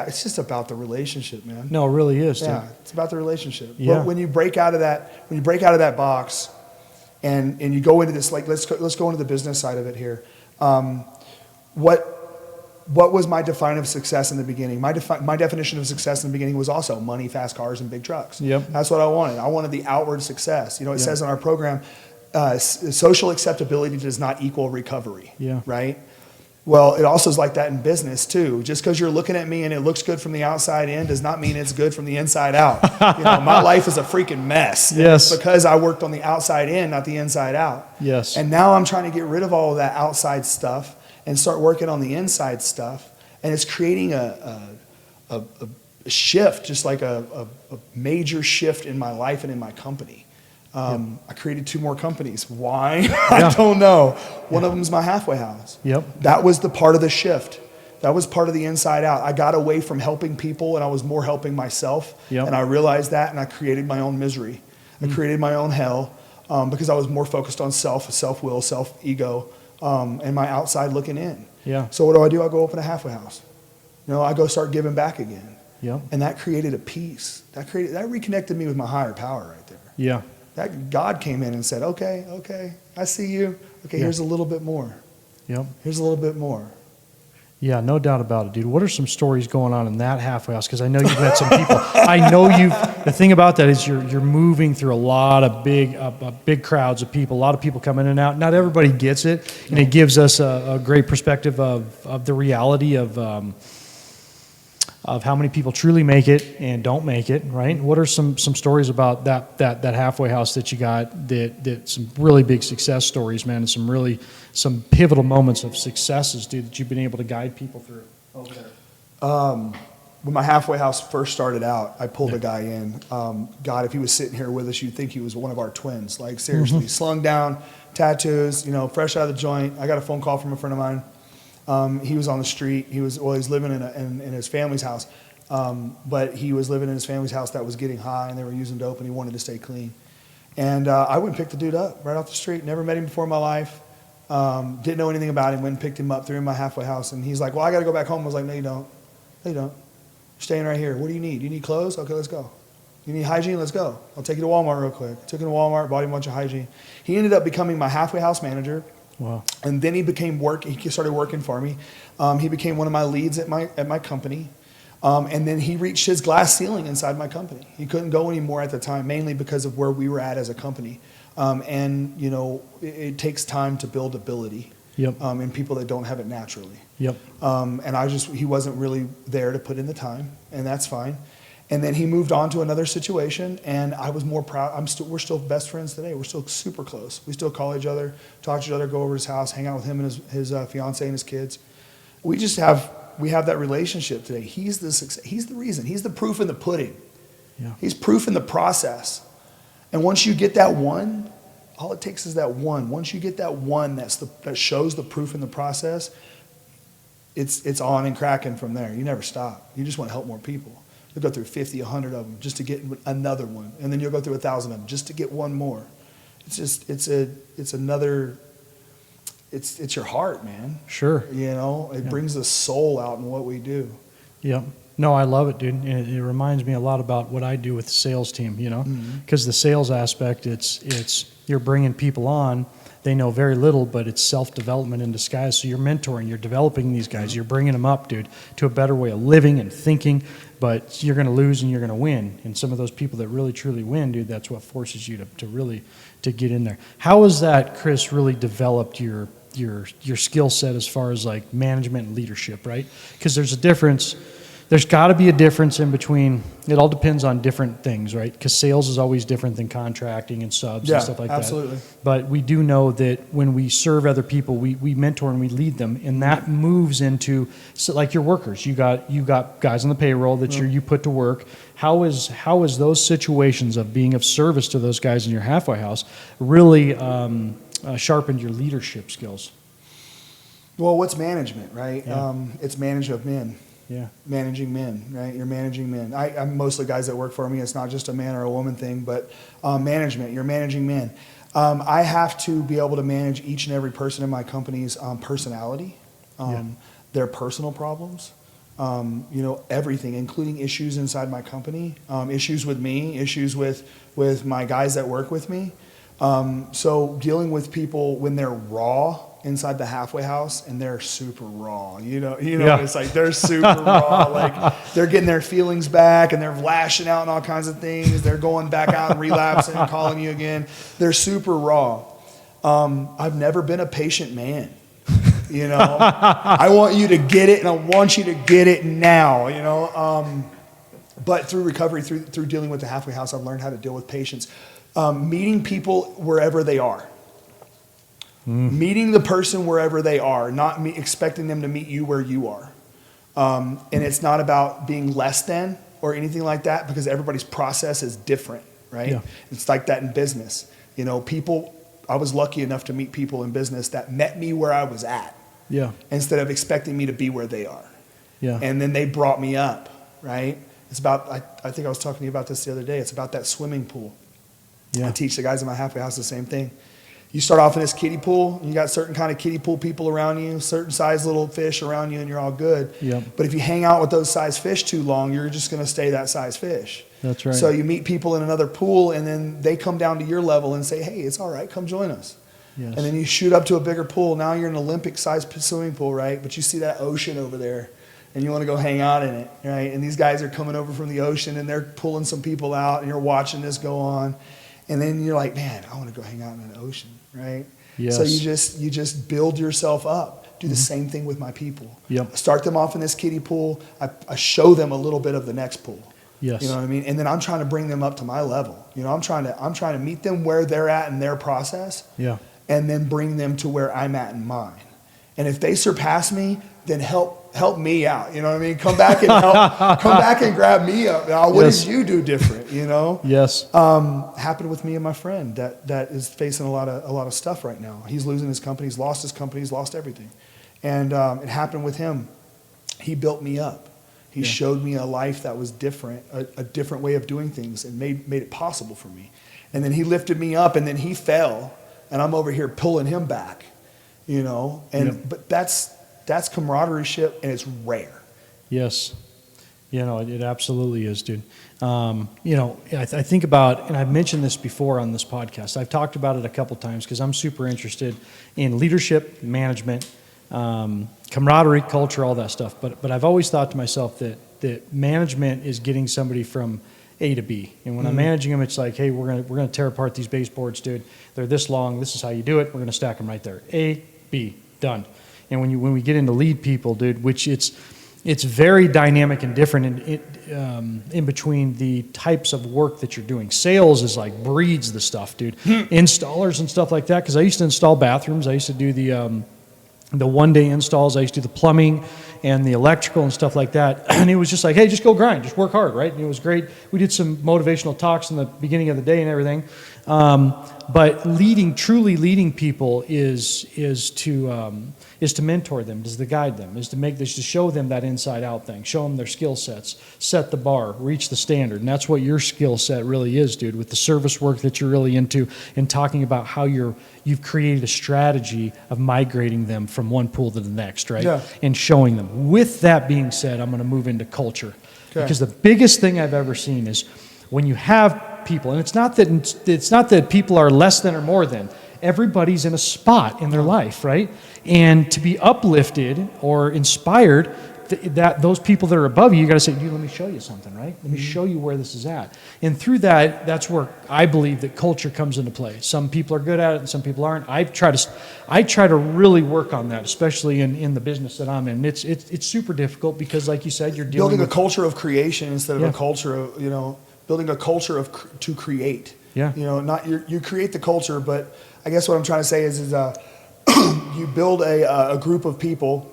It's just about the relationship, man. No, it really is. Yeah, dude. it's about the relationship. Yeah. But when you break out of that box, and you go into this, like let's go into the business side of it here. What was my definition of success in the beginning? My definition of success in the beginning was also money, fast cars, and big trucks. Yep. That's what I wanted. I wanted the outward success. It says in our program, social acceptability does not equal recovery. Yeah. Right? Well, it also is like that in business too. Just because you're looking at me and it looks good from the outside in does not mean it's good from the inside out. My life is a freaking mess. Yes. Because I worked on the outside in, not the inside out. Yes. And now I'm trying to get rid of all of that outside stuff and start working on the inside stuff. And it's creating a shift, just like a major shift in my life and in my company. I created 2 more companies. Why? I don't know. One of them is my halfway house. Yep. That was the part of the shift. That was part of the inside out. I got away from helping people and I was more helping myself. Yep. And I realized that, and I created my own misery. I created my own hell because I was more focused on self-will, self-ego, and my outside looking in. Yeah. So what do? I go open a halfway house. I go start giving back again. Yep. And that created a peace. That reconnected me with my higher power right there. Yeah. That God came in and said, okay, I see you. Okay, here's a little bit more. Yep. Here's a little bit more. Yeah, no doubt about it, dude. What are some stories going on in that halfway house? Because I know you've met some people. The thing about that is you're moving through a lot of big crowds of people, a lot of people coming in and out. Not everybody gets it, and it gives us a great perspective of the reality of how many people truly make it and don't make it, right? What are some stories about that halfway house that you got that some really big success stories, man, and some pivotal moments of successes, dude, that you've been able to guide people through over there? When my halfway house first started out, I pulled a guy in. God, if he was sitting here with us, you'd think he was one of our twins. Like, seriously, slung down, tattoos, fresh out of the joint. I got a phone call from a friend of mine. He was on the street. He was living in his family's house, but he was living in his family's house that was getting high, and they were using dope, and he wanted to stay clean. And I went and picked the dude up right off the street. Never met him before in my life. Didn't know anything about him. Went and picked him up, threw him in my halfway house, and he's like, "Well, I got to go back home." I was like, "No, you don't. No, you don't. You're staying right here. What do you need? You need clothes? Okay, let's go. You need hygiene? Let's go. I'll take you to Walmart real quick." Took him to Walmart, bought him a bunch of hygiene. He ended up becoming my halfway house manager. Wow. And then he started working for me. He became one of my leads at my company. And then he reached his glass ceiling inside my company. He couldn't go anymore at the time, mainly because of where we were at as a company. It takes time to build ability. Yep. In people that don't have it naturally. Yep. He wasn't really there to put in the time, and that's fine. And then he moved on to another situation, and I was more proud. We're still best friends today. We're still super close. We still call each other, talk to each other, go over to his house, hang out with him and his fiance and his kids. We have that relationship today. He's the reason. He's the proof in the pudding. Yeah. He's proof in the process. And once you get that one, all it takes is that one. Once you get that one that shows the proof in the process, it's on and cracking from there. You never stop. You just want to help more people. You'll go through 50, 100 of them just to get another one. And then you'll go through 1,000 of them just to get one more. It's just, it's your heart, man. Sure. You know, it brings the soul out in what we do. Yep. No, I love it, dude. And it reminds me a lot about what I do with the sales team, you know, because the sales aspect, it's you're bringing people on. They know very little, but it's self-development in disguise. So you're mentoring, you're developing these guys, you're bringing them up, dude, to a better way of living and thinking. But you're going to lose and you're going to win. And some of those people that really truly win, dude, that's what forces you to really to get in there. How has that, Chris, really developed your skill set as far as like management and leadership, right? Because there's a difference. There's got to be a difference in between. It all depends on different things, right? Because sales is always different than contracting and subs and stuff like absolutely. that. But we do know that when we serve other people, we mentor and we lead them, and that moves into, so like your workers. You got guys on the payroll that you put to work. How is those situations of being of service to those guys in your halfway house really sharpened your leadership skills? Well, what's management, right? Yeah. It's management of men. Yeah. Managing men, right? You're managing men. I'm mostly guys that work for me. It's not just a man or a woman thing, but management. You're managing men. I have to be able to manage each and every person in my company's personality, their personal problems, everything, including issues inside my company, issues with me, issues with my guys that work with me. So dealing with people when they're raw inside the halfway house and they're super raw, it's like they're super raw, like they're getting their feelings back and they're lashing out and all kinds of things. They're going back out and relapsing and calling you again. They're super raw. I've never been a patient man. I want you to get it and I want you to get it now, but through recovery, through dealing with the halfway house, I've learned how to deal with patience. Meeting people wherever they are. Meeting the person wherever they are, not expecting them to meet you where you are. And it's not about being less than or anything like that, because everybody's process is different, right? Yeah. It's like that in business. I was lucky enough to meet people in business that met me where I was at, instead of expecting me to be where they are. Yeah. And then they brought me up, right? It's about, I think I was talking to you about this the other day, it's about that swimming pool. Yeah. I teach the guys in my halfway house the same thing. You start off in this kiddie pool, and you got certain kind of kiddie pool people around you, certain size little fish around you, and you're all good. Yep. But if you hang out with those size fish too long, you're just going to stay that size fish. That's right. So you meet people in another pool, and then they come down to your level and say, hey, it's all right, come join us. Yes. And then you shoot up to a bigger pool. Now you're in an Olympic-sized swimming pool, right? But you see that ocean over there, and you want to go hang out in it, right? And these guys are coming over from the ocean, and they're pulling some people out, and you're watching this go on. And then you're like, man, I want to go hang out in an ocean, right? Yes. So you just build yourself up. Do the same thing with my people. Yep. I start them off in this kiddie pool. I show them a little bit of the next pool. Yes. You know what I mean? And then I'm trying to bring them up to my level. I'm trying to meet them where they're at in their process. Yeah. And then bring them to where I'm at in mine. And if they surpass me, then help me out. You know what I mean? Come back and come back and grab me up. Now, what did you do different? Yes. Happened with me and my friend that is facing a lot of stuff right now. He's losing his company. He's lost his company. He's lost everything. And it happened with him. He built me up. He showed me a life that was different, a different way of doing things, and made it possible for me. And then he lifted me up, and then he fell, and I'm over here pulling him back. But that's camaraderie, and it's rare. Yes. It absolutely is, dude. I think about, and I've mentioned this before on this podcast, I've talked about it a couple times because I'm super interested in leadership, management, camaraderie, culture, all that stuff. But I've always thought to myself that management is getting somebody from A to B. And when I'm managing them, it's like, hey, we're gonna tear apart these baseboards, dude. They're this long. This is how you do it. We're gonna stack them right there. A, B, done. And when we get into lead people, dude, which it's very dynamic and different in between the types of work that you're doing. Sales is like breeds the stuff, dude. Installers and stuff like that, because I used to install bathrooms. I used to do the one-day installs. I used to do the plumbing and the electrical and stuff like that. And he was just like, hey, just go grind, just work hard, right? And it was great. We did some motivational talks in the beginning of the day and everything. But truly leading people is to mentor them, is to guide them, is to show them that inside out thing, show them their skill sets, set the bar, reach the standard. And that's what your skill set really is, dude, with the service work that you're really into and talking about how you've created a strategy of migrating them from one pool to the next, right? Yeah. And showing them. With that being said, I'm going to move into culture. Okay. Because the biggest thing I've ever seen is when you have people, and it's not that people are less than or more than. Everybody's in a spot in their life, right? And to be uplifted or inspired, that those people that are above you, you got to say, dude, let me show you something, right? Let me show you where this is at. And through that's where I believe that culture comes into play. Some people are good at it and some people aren't. I try to really work on that, especially in the business that I'm in. It's super difficult because, like you said, you're dealing building with a culture of creation instead of a culture of, building a culture to create. Yeah. Not you create the culture, but I guess what I'm trying to say is you build a group of people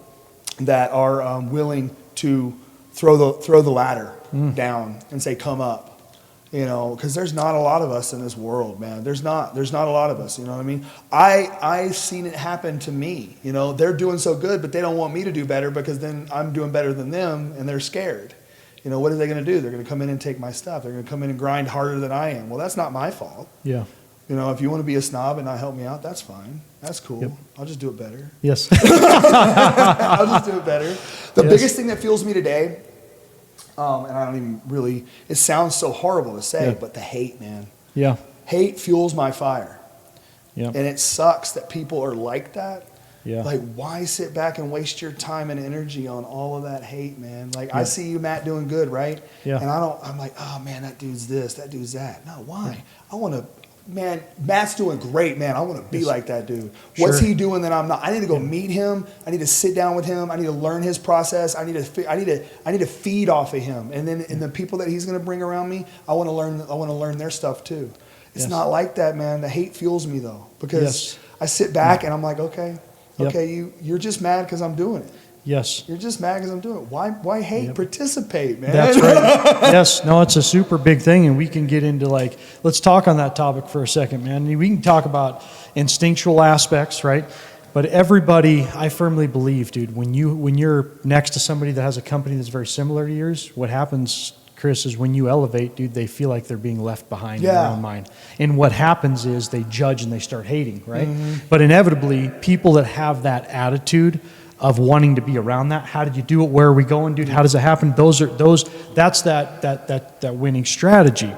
that are willing to throw the ladder down and say, come up. Because there's not a lot of us in this world, man. There's not a lot of us. You know what I mean? I've seen it happen to me. They're doing so good, but they don't want me to do better because then I'm doing better than them, and they're scared. What are they going to do? They're going to come in and take my stuff. They're going to come in and grind harder than I am. Well, that's not my fault. Yeah. If you want to be a snob and not help me out, that's fine. That's cool. Yep. I'll just do it better. Yes. I'll just do it better. The Yes. biggest thing that fuels me today, and I don't even really, it sounds so horrible to say, but the hate, man. Yeah. Hate fuels my fire. Yeah. And it sucks that people are like that. Yeah. Like, why sit back and waste your time and energy on all of that hate, man? Like, I see you, Matt, doing good, right? Yeah. And I'm like, oh, man, that dude's this, that dude's that. No, why? I want to, man, Matt's doing great, man. I want to be like that dude. What's he doing that I'm not? I need to go meet him. I need to sit down with him. I need to learn his process. I need to feed off of him. And then the people that he's going to bring around me, I want to learn their stuff too. It's not like that, man. The hate fuels me though, because I sit back and I'm like, okay, you're just mad because I'm doing it. Yes. You're just mad because I'm doing it. Why hate? Yep. Participate, man. That's right. Yes. No, it's a super big thing, and we can get into let's talk on that topic for a second, man. We can talk about instinctual aspects, right? But everybody, I firmly believe, dude, when you're next to somebody that has a company that's very similar to yours, what happens, Chris, is when you elevate, dude, they feel like they're being left behind in their own mind. And what happens is they judge and they start hating, right? Mm-hmm. But inevitably, people that have that attitude of wanting to be around that, how did you do it? Where are we going, dude? How does it happen? That's that winning strategy.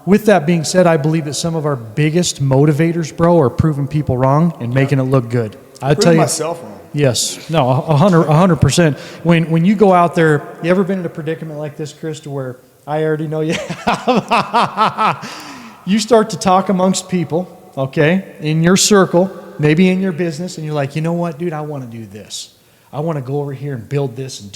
With that being said, I believe that some of our biggest motivators, bro, are proving people wrong and making it look good. I'll tell you myself wrong. Yes. No, 100%. When you go out there, you ever been in a predicament like this, Chris, to where I already know you have? You start to talk amongst people, okay, in your circle, maybe in your business, and you're like, you know what, dude, I want to do this. I want to go over here and build this and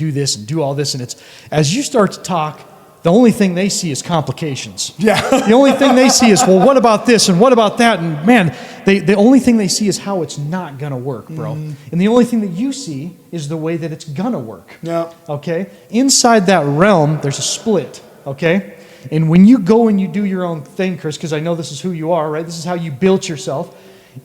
do all this. And it's as you start to talk, the only thing they see is complications. Yeah. The only thing they see is, well, what about this and what about that? And man, the only thing they see is how it's not going to work, bro. Mm-hmm. And the only thing that you see is the way that it's going to work. Yeah. Okay? Inside that realm, there's a split, okay? And when you go and you do your own thing, Chris, because I know this is who you are, right? This is how you built yourself.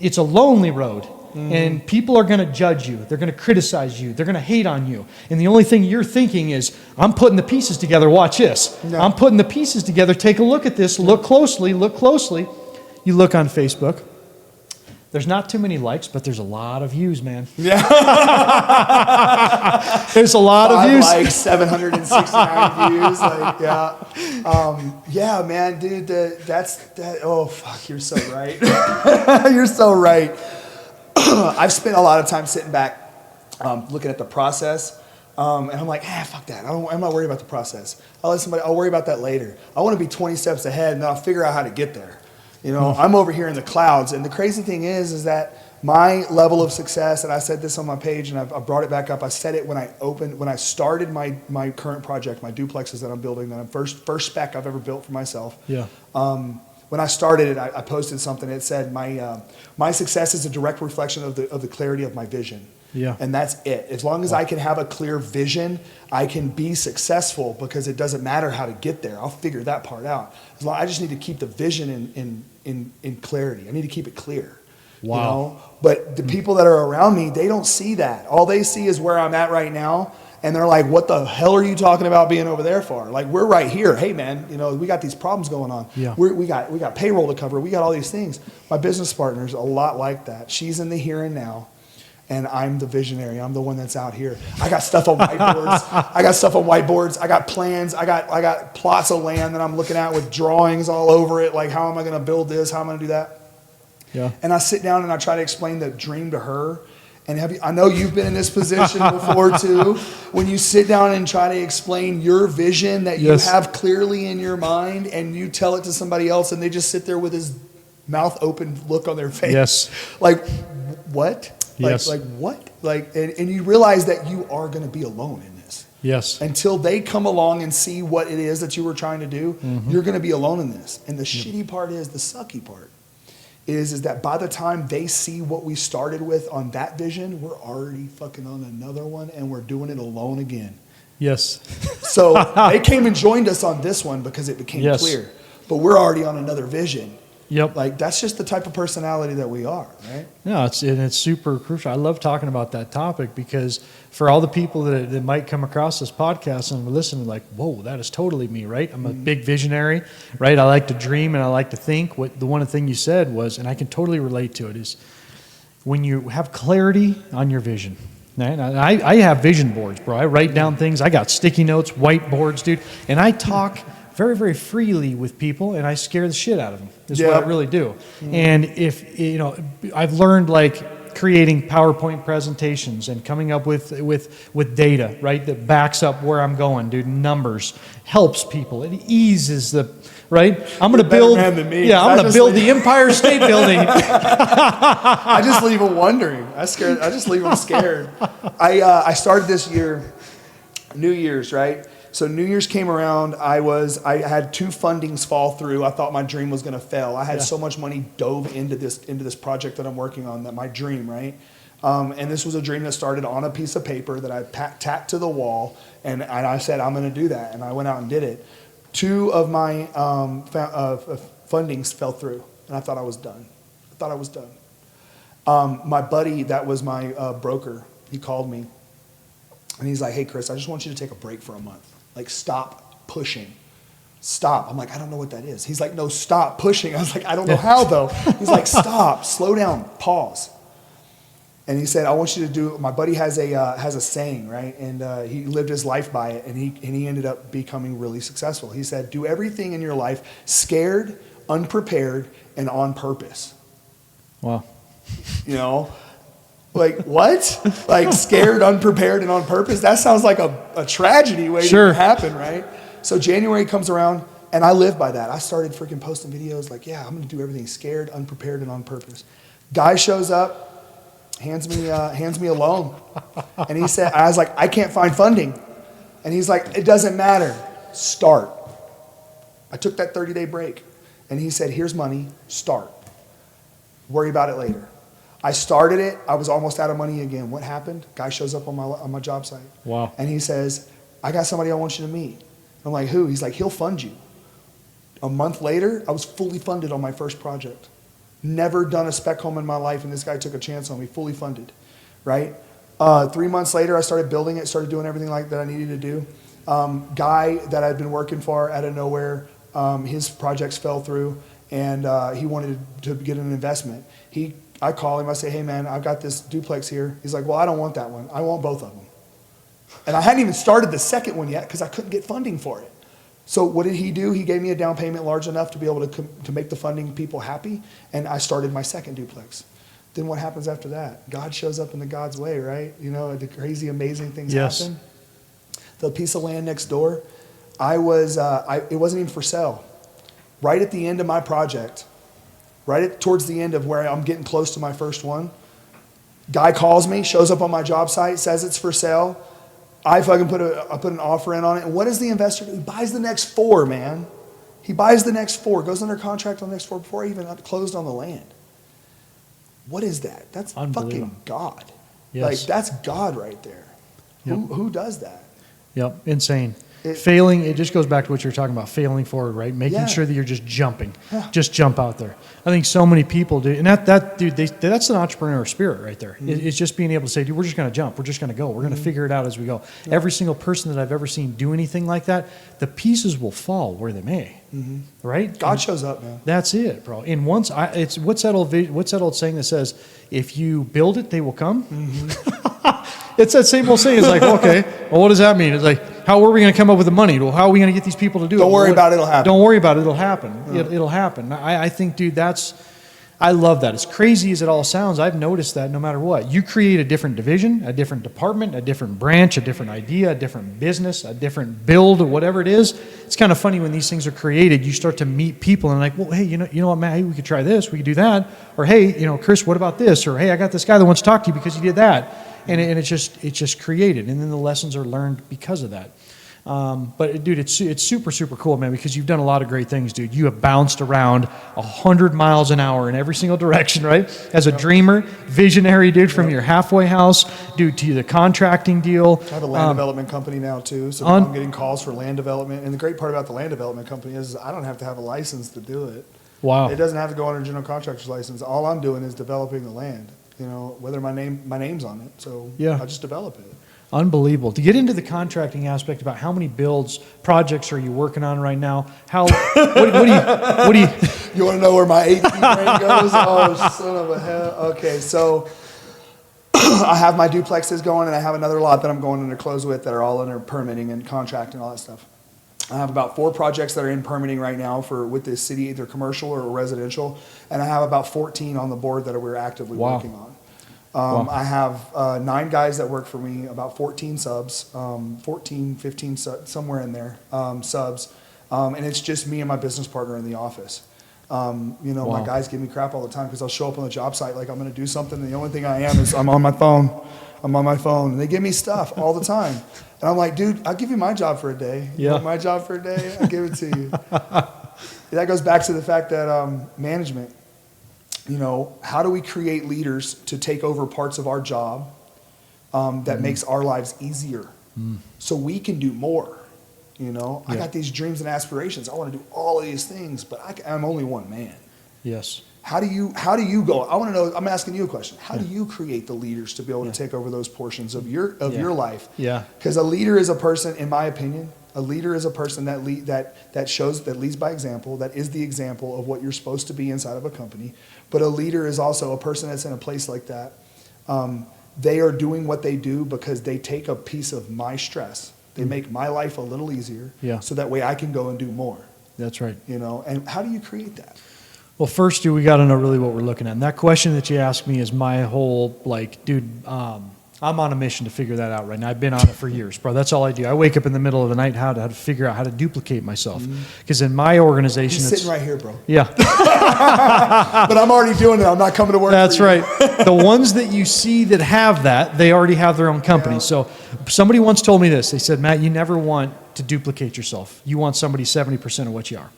It's a lonely road. And people are going to judge you. They're going to criticize you. They're going to hate on you. And the only thing you're thinking is, I'm putting the pieces together. Watch this. No. I'm putting the pieces together. Take a look at this. Look closely. Look closely. You look on Facebook. There's not too many likes, but there's a lot of views, man. Yeah. There's a lot of views. Like 769 views. Like, yeah, man, dude. Oh, fuck. You're so right. You're so right. I've spent a lot of time sitting back, looking at the process, and I'm like, fuck that. I'm not worried about the process. I'll worry about that later. I want to be 20 steps ahead, and then I'll figure out how to get there. I'm over here in the clouds, and the crazy thing is that my level of success, and I said this on my page, and I brought it back up. I said it when I started my current project, my duplexes that I'm building, that I'm first spec I've ever built for myself. Yeah. When I started it, I posted something. It said, "My success is a direct reflection of the clarity of my vision." Yeah. And that's it. As long as I can have a clear vision, I can be successful, because it doesn't matter how to get there. I'll figure that part out. I just need to keep the vision in clarity. I need to keep it clear. Wow. You know? But the people that are around me, they don't see that. All they see is where I'm at right now. And they're like, what the hell are you talking about being over there for? Like, we're right here. Hey, man, you know, we got these problems going on. Yeah. We got payroll to cover. We got all these things. My business partner's a lot like that. She's in the here and now, and I'm the visionary. I'm the one that's out here. I got stuff on whiteboards. I got plans. I got plots of land that I'm looking at with drawings all over it. Like, how am I going to build this? How am I going to do that? Yeah. And I sit down and I try to explain the dream to her. And I know you've been in this position before too, when you sit down and try to explain your vision that you have clearly in your mind, and you tell it to somebody else, and they just sit there with his mouth open look on their face. Yes. Like, what? Yes. Like what? Like, and you realize that you are going to be alone in this. Yes. Until they come along and see what it is that you were trying to do, you're going to be alone in this. And the shitty part is, the sucky part is that by the time they see what we started with on that vision, we're already fucking on another one, and we're doing it alone again. Yes. So they came and joined us on this one because it became clear, but we're already on another vision. Yep. Like, that's just the type of personality that we are, right? No, it's super crucial. I love talking about that topic, because for all the people that might come across this podcast and listen, like, whoa, that is totally me, right? I'm a big visionary, right? I like to dream and I like to think. The one thing you said was, and I can totally relate to it, is when you have clarity on your vision. Right? I have vision boards, bro. I write down things. I got sticky notes, whiteboards, dude, and I talk very, very freely with people, and I scare the shit out of them. Is what I really do. And if, you know, I've learned, like, creating PowerPoint presentations and coming up with data, right, that backs up where I'm going, dude. Numbers helps people. It eases the, right? I'm going to build, I'm going to build the Empire State Building. I just leave them wondering. I just leave them scared. I started this year, New Year's, right? So New Year's came around. I had 2 fundings fall through. I thought my dream was going to fail. I had so much money dove into this project that I'm working on, that my dream, right? And this was a dream that started on a piece of paper that I tacked to the wall, and I said, I'm going to do that, and I went out and did it. 2 of my fundings fell through, and I thought I was done. My buddy, that was my broker, he called me, and he's like, hey, Chris, I just want you to take a break for a month. Like, stop pushing. Stop. I'm like, I don't know what that is. He's like, no, stop pushing. I was like, I don't know how, though. He's like, stop, slow down, pause. And he said, I want you to do, my buddy has a saying, right? And he lived his life by it, and he ended up becoming really successful. He said, do everything in your life scared, unprepared, and on purpose. Wow. You know? Like, what? Like, scared, unprepared, and on purpose? That sounds like a tragedy waiting to happen, right? So January comes around, and I live by that. I started freaking posting videos like, yeah, I'm going to do everything scared, unprepared, and on purpose. Guy shows up, hands me a loan. And he said, I was like, I can't find funding. And he's like, it doesn't matter. Start. I took that 30-day break. And he said, here's money. Start. Worry about it later. I started it. I was almost out of money again. What happened? Guy shows up on my job site. Wow. And he says, I got somebody I want you to meet. I'm like, who? He's like, he'll fund you. A month later, I was fully funded on my first project. Never done a spec home in my life, and this guy took a chance on me, fully funded, right? 3 months later, I started building it, started doing everything like that I needed to do. Guy that I'd been working for out of nowhere, his projects fell through, and he wanted to get an investment. I call him, I say, hey man, I've got this duplex here. He's like, well, I don't want that one. I want both of them. And I hadn't even started the second one yet because I couldn't get funding for it. So what did he do? He gave me a down payment large enough to be able to make the funding people happy, and I started my second duplex. Then what happens after that? God shows up in the God's way, right? You know, the crazy, amazing things happen. The piece of land next door, it wasn't even for sale. Right at the end of my project, towards the end of where I'm getting close to my first one, guy calls me, shows up on my job site, says it's for sale. I fucking put an offer in on it. And what does the investor do? He buys the next 4, man. He buys the next 4, goes under contract on the next 4 before I even closed on the land. What is that? That's fucking God. Yes. Like, that's God right there. Yep. Who does that? Yep, insane. It- Failing, it just goes back to what you're talking about, failing forward, right? Making Yeah. sure that you're just jumping. Yeah. Just jump out there. I think so many people do. And dude, that's an entrepreneur spirit right there. It's just being able to say, dude, we're just going to jump. We're just going to go. We're going to figure it out as we go. Yeah. Every single person that I've ever seen do anything like that, the pieces will fall where they may. Right? God shows up, man. That's it, bro. And what's that old saying that says, if you build it, they will come? It's that same old saying. It's like, okay, well, what does that mean? It's like, how are we going to come up with the money? Well, how are we going to get these people to do it? Don't worry about it, it'll happen. Don't worry about it, it'll happen. It'll happen. I think, dude, I love that. As crazy as it all sounds, I've noticed that no matter what, you create a different division, a different department, a different branch, a different idea, a different business, a different build, or whatever it is. It's kind of funny when these things are created, you start to meet people and like, well, hey, you know what, Matt, hey, we could try this, we could do that. Or, hey, Chris, what about this? Or, hey, I got this guy that wants to talk to you because you did that. And it's just created. And then the lessons are learned because of that. But dude, it's super, super cool, man, because you've done a lot of great things, dude. You have bounced around 100 miles an hour in every single direction, right? As a dreamer, visionary, dude, from your halfway house, dude, to the contracting deal. I have a land development company now too, so I'm getting calls for land development. And the great part about the land development company is I don't have to have a license to do it. Wow. It doesn't have to go under general contractor's license. All I'm doing is developing the land. Whether my name's on it, so yeah. I just develop it. Unbelievable. To get into the contracting aspect about how many projects are you working on right now? What do you? You want to know where my 18 brain goes? Oh, son of a hell. Okay, so I have my duplexes going, and I have another lot that I'm going into close with that are all under permitting and contract and all that stuff. I have about 4 projects that are in permitting right now with this city, either commercial or residential, and I have about 14 on the board that we're actively working on. I have 9 guys that work for me, about 14 subs, 14, 15, somewhere in there, subs, and it's just me and my business partner in the office. My guys give me crap all the time because I'll show up on the job site like I'm going to do something, and the only thing I am is I'm on my phone. And they give me stuff all the time. And I'm like, dude, I'll give you my job for a day. You want my job for a day? I'll give it to you. That goes back to the fact that management, how do we create leaders to take over parts of our job that makes our lives easier so we can do more? I got these dreams and aspirations. I want to do all of these things, but I'm only one man. Yes. How do you go? I want to know. I'm asking you a question. How do you create the leads to be able to take over those portions of your life? Yeah. Because a leader is a person, in my opinion, a leader is a person that leads by example. That is the example of what you're supposed to be inside of a company. But a leader is also a person that's in a place like that. They are doing what they do because they take a piece of my stress. They make my life a little easier. Yeah. So that way I can go and do more. That's right. And how do you create that? Well, first, dude, we got to know really what we're looking at. And that question that you asked me is my whole, dude, I'm on a mission to figure that out right now. I've been on it for years, bro. That's all I do. I wake up in the middle of the night how to figure out how to duplicate myself. Because in my organization, He's sitting right here, bro. Yeah. But I'm already doing it. I'm not coming to work. That's for you. right. The ones that you see that have that, they already have their own company. Yeah. So somebody once told me this. They said, Matt, you never want to duplicate yourself. You want somebody 70% of what you are.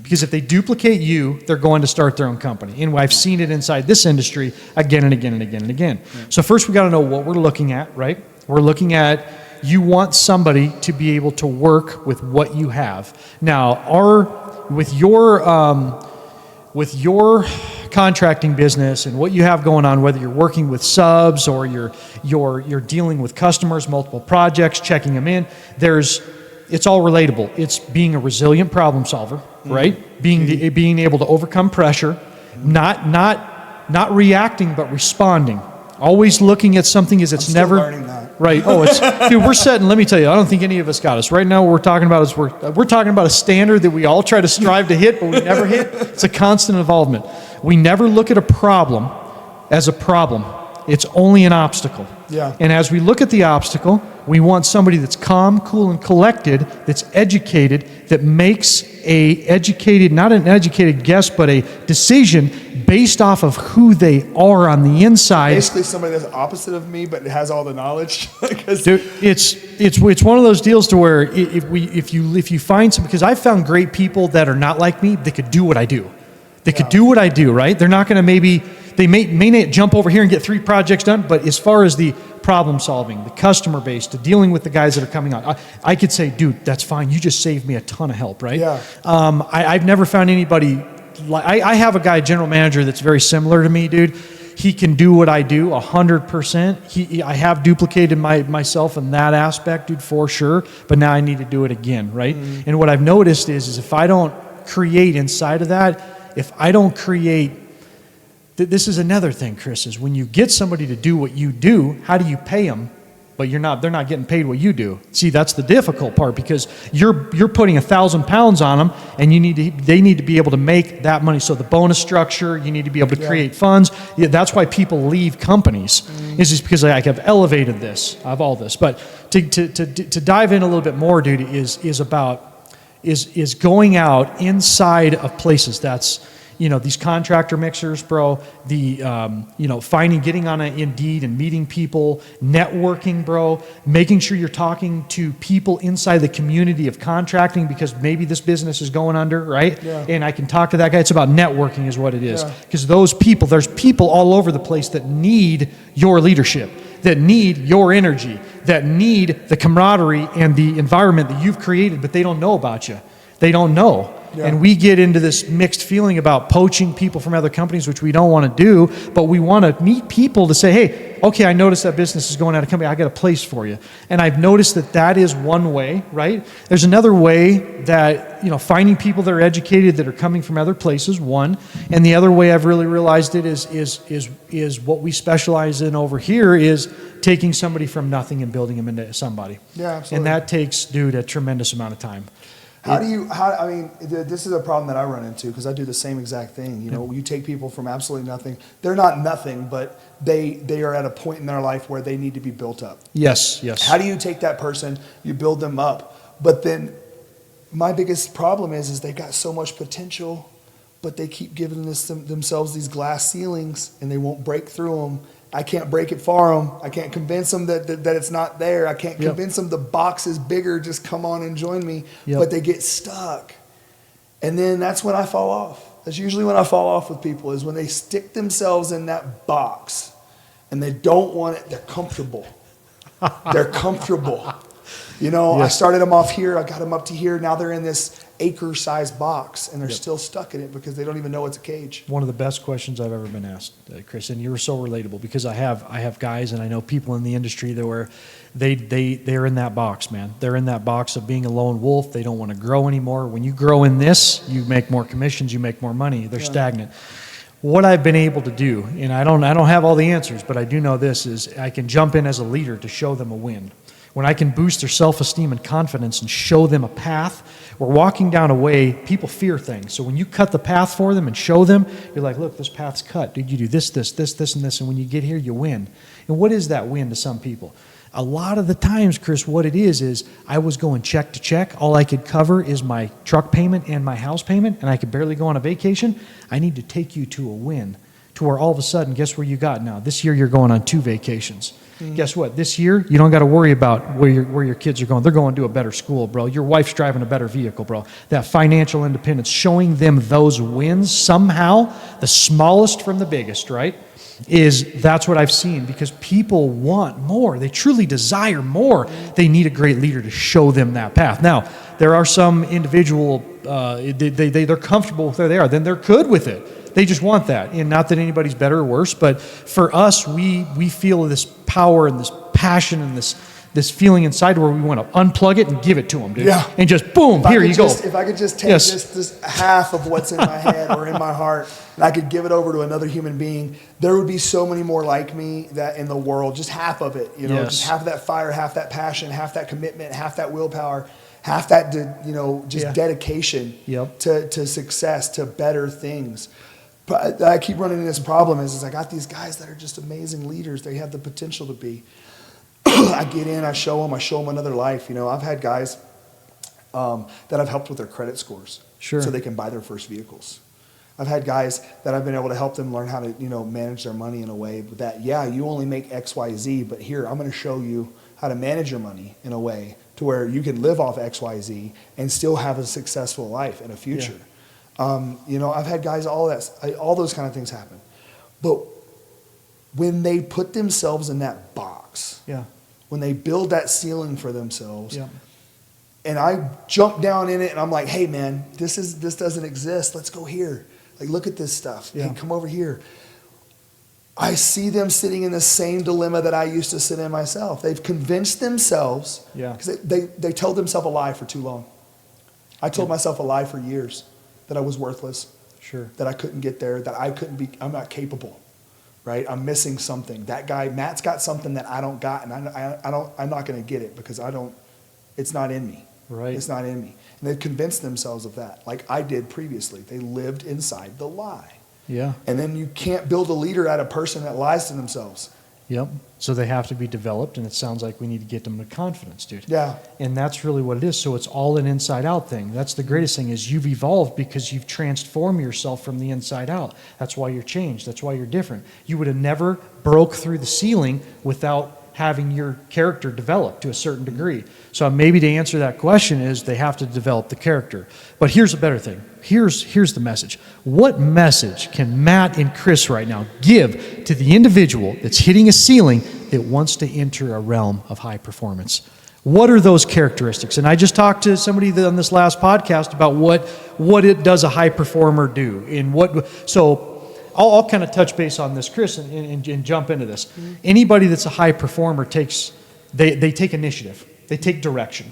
Because if they duplicate you, they're going to start their own company. And I've seen it inside this industry again and again and again and again. Yeah. So first we got to know what we're looking at, right? We're looking at, you want somebody to be able to work with what you have. Now, with your contracting business and what you have going on, whether you're working with subs or you're dealing with customers, multiple projects, checking them in, it's all relatable. It's being a resilient problem solver, right? Being able to overcome pressure, not reacting but responding. Always looking at something as it's never learning that. Right. Oh, dude, we're setting. Let me tell you, I don't think any of us got us. Right now, what we're talking about is we're talking about a standard that we all try to strive to hit, but we never hit. It's a constant involvement. We never look at a problem as a problem. It's only an obstacle. Yeah. And as we look at the obstacle, we want somebody that's calm, cool, and collected, that's educated, that makes not an educated guess, but a decision based off of who they are on the inside. Basically somebody that's opposite of me, but has all the knowledge. Dude, it's one of those deals to where if you find some, because I've found great people that are not like me, they could do what I do. They could do what I do, right? They're not going to may not jump over here and get 3 projects done, but as far as the problem solving, the customer base, to dealing with the guys that are coming on, I could say, dude, that's fine. You just saved me a ton of help, right? Yeah. I've never found anybody like, I have a guy, general manager, that's very similar to me, dude. He can do what I do 100%. I have duplicated myself in that aspect, dude, for sure. But now I need to do it again, right? And what I've noticed is if I don't create inside of that, if I don't create, this is another thing, Chris, is when you get somebody to do what you do, how do you pay them? But they're not getting paid what you do. See, that's the difficult part, because you're putting 1,000 pounds on them, and they need to be able to make that money. So the bonus structure, you need to be able to create funds. Yeah, that's why people leave companies, is just because I've elevated this, I have all this. But to dive in a little bit more, dude, is going out inside of places. That's, these contractor mixers, bro, the, getting on an Indeed and meeting people, networking, bro, making sure you're talking to people inside the community of contracting, because maybe this business is going under, right? Yeah. And I can talk to that guy. It's about networking is what it is. Yeah. Because there's people all over the place that need your leadership, that need your energy, that need the camaraderie and the environment that you've created, but they don't know about you. They don't know. Yeah. And we get into this mixed feeling about poaching people from other companies, which we don't want to do, but we want to meet people to say, hey, okay, I noticed that business is going out of company. I got a place for you. And I've noticed that is one way, right? There's another way that, finding people that are educated that are coming from other places, one. And the other way I've really realized it is what we specialize in over here, is taking somebody from nothing and building them into somebody. Yeah, absolutely. And that takes, dude, a tremendous amount of time. This is a problem that I run into, because I do the same exact thing. You take people from absolutely nothing. They're not nothing, but they are at a point in their life where they need to be built up. Yes. How do you take that person, you build them up, but then my biggest problem is they got so much potential, but they keep giving themselves these glass ceilings, and they won't break through them. I can't break it for them. I can't convince them that it's not there. I can't convince them the box is bigger, just come on and join me. Yep. But they get stuck. And then that's when I fall off. That's usually when I fall off with people, is when they stick themselves in that box and they don't want it. They're comfortable. They're comfortable. Yes. I started them off here. I got them up to here. Now they're in this acre-sized box, and they're still stuck in it because they don't even know it's a cage. One of the best questions I've ever been asked, Chris, and you're so relatable, because I have guys, and I know people in the industry that were they're in that box, man. They're in that box of being a lone wolf. They don't want to grow anymore. When you grow in this, you make more commissions, you make more money. They're stagnant. What I've been able to do, and I don't have all the answers, but I do know this, is I can jump in as a leader to show them a win. When I can boost their self-esteem and confidence and show them a path, we're walking down a way, people fear things. So when you cut the path for them and show them, you're like, look, this path's cut. Dude, you do this, and this, and when you get here, you win. And what is that win to some people? A lot of the times, Chris, what it is I was going check to check. All I could cover is my truck payment and my house payment, and I could barely go on a vacation. I need to take you to a win, to where all of a sudden, guess where you got now? This year, you're going on 2 vacations. Guess what? This year, you don't got to worry about where your kids are going. They're going to a better school, bro. Your wife's driving a better vehicle, bro. That financial independence, showing them those wins somehow, the smallest from the biggest, right? That's what I've seen, because people want more. They truly desire more. They need a great leader to show them that path. Now, there are some individual, they're comfortable with where they are. Then they're good with it. They just want that. And not that anybody's better or worse, but for us, we feel this power and this passion and this feeling inside where we want to unplug it and give it to them, dude. Yeah. And just boom, here you go. If I could just take just this half of what's in my head or in my heart, and I could give it over to another human being, there would be so many more like me that in the world, just half of it, just half of that fire, half that passion, half that commitment, half that willpower, half that, dedication to success, to better things. But I keep running into this problem is I got these guys that are just amazing leaders. They have the potential to be. I get in, I show them another life. I've had guys that I've helped with their credit scores so they can buy their first vehicles. I've had guys that I've been able to help them learn how to, manage their money in a way that, you only make X, Y, Z, but here, I'm going to show you how to manage your money in a way to where you can live off X, Y, Z and still have a successful life in a future. Yeah. I've had guys, all those kind of things happen. But when they put themselves in that box, Yeah. when they build that ceiling for themselves, Yeah. and I jump down in it and I'm like, hey man, this doesn't exist. Let's go here. Like, look at this stuff. Yeah. Hey, come over here. I see them sitting in the same dilemma that I used to sit in myself. They've convinced themselves, Yeah. because they told themselves a lie for too long. I told myself a lie for years, that I was worthless, Sure. that I couldn't get there, that I'm not capable, right? I'm missing something. That guy, Matt's got something that I don't got, and I'm not going to get it because it's not in me. Right. It's not in me. And they've convinced themselves of that, like I did previously. They lived inside the lie. Yeah. And then you can't build a leader out of a person that lies to themselves. Yep. So they have to be developed, and it sounds like we need to get them to confidence, dude. Yeah. And that's really what it is. So it's all an inside-out thing. That's the greatest thing, is you've evolved because you've transformed yourself from the inside out. That's why you're changed. That's why you're different. You would have never broke through the ceiling without having your character developed to a certain degree. So maybe to answer that question is they have to develop the character. But here's a better thing. Here's the message. What message can Matt and Chris right now give to the individual that's hitting a ceiling that wants to enter a realm of high performance? What are those characteristics? And I just talked to somebody on this last podcast about what it does a high performer do. So I'll kind of touch base on this, Chris, and jump into this. Mm-hmm. Anybody that's a high performer they take initiative. They take direction.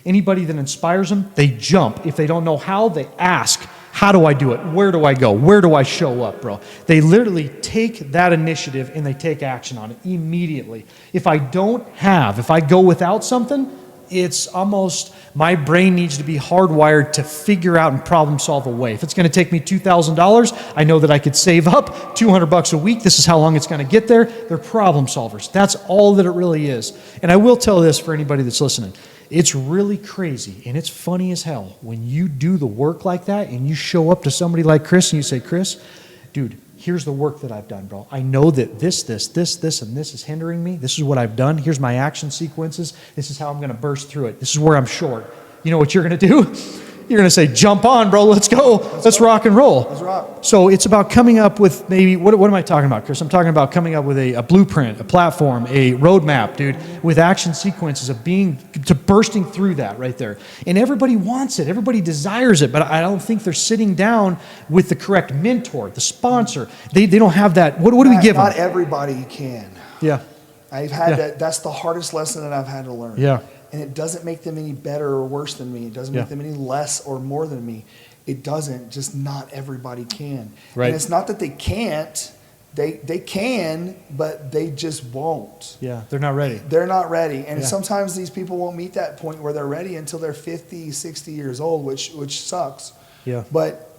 Anybody that inspires them, they jump. If they don't know how, they ask, how do I do it? Where do I go? Where do I show up, bro? They literally take that initiative and they take action on it immediately. If I go without something, it's almost, my brain needs to be hardwired to figure out and problem solve a way. If it's going to take me $2,000, I know that I could save up $200 a week. This is how long it's going to get there. They're problem solvers. That's all that it really is. And I will tell this for anybody that's listening. It's really crazy and it's funny as hell when you do the work like that and you show up to somebody like Chris and you say, Chris, dude, here's the work that I've done, bro. I know that this, and this is hindering me. This is what I've done. Here's my action sequences. This is how I'm going to burst through it. This is where I'm short. You know what you're going to do? You're going to say, jump on, bro. Let's go. Let's rock and roll. Let's rock. So it's about coming up with maybe, what am I talking about, Chris? I'm talking about coming up with a blueprint, a platform, a roadmap, dude, with action sequences of bursting through that right there. And everybody wants it. Everybody desires it. But I don't think they're sitting down with the correct mentor, the sponsor. They don't have that. What do we give them? Not everybody can. Yeah. I've had that. That's the hardest lesson that I've had to learn. Yeah. And it doesn't make them any better or worse than me. It doesn't make them any less or more than me. It doesn't. Just not everybody can. Right. And it's not that they can't. They can, but they just won't. Yeah, they're not ready. They're not ready. And sometimes these people won't meet that point where they're ready until they're 50, 60 years old, which sucks. Yeah. But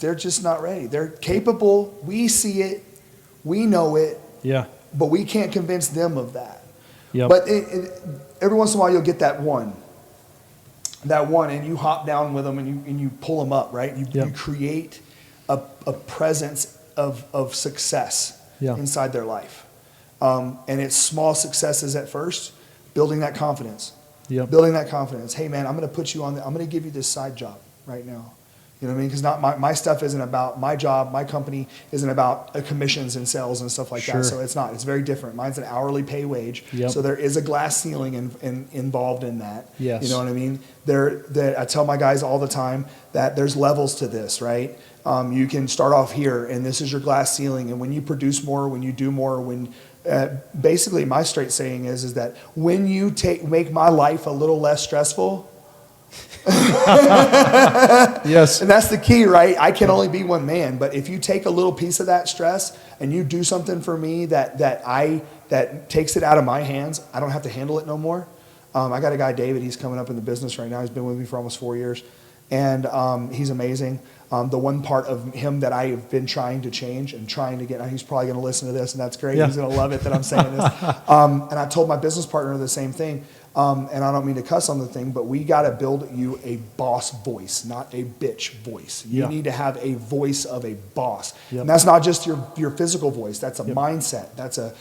they're just not ready. They're capable. We see it. We know it. Yeah. But we can't convince them of that. Yep. But every once in a while you'll get that one, and you hop down with them and you pull them up, right? You create a presence of success inside their life. And it's small successes at first, building that confidence. Yep. Building that confidence. Hey man, I'm going to put you on, I'm going to give you this side job right now. You know what I mean? Because my stuff isn't about my job. My company isn't about commissions and sales and stuff like that. So it's not. It's very different. Mine's an hourly pay wage. Yep. So there is a glass ceiling involved in that. Yes. You know what I mean? I tell my guys all the time that there's levels to this, right? You can start off here, and this is your glass ceiling. And when you produce more, when you do more, basically my straight saying is that when you make my life a little less stressful. Yes. And that's the key, right? I can only be one man, but if you take a little piece of that stress and you do something for me that takes it out of my hands, I don't have to handle it no more. I got a guy, David, he's coming up in the business right now. He's been with me for almost 4 years, and he's amazing. The one part of him that I have been trying to change and trying to get, he's probably going to listen to this, and that's great. Yeah. He's going to love it that I'm saying this. And I told my business partner the same thing. and I don't mean to cuss on the thing, but we got to build you a boss voice, not a bitch voice. You need to have a voice of a boss. And that's not just your physical voice. That's a mindset. That's a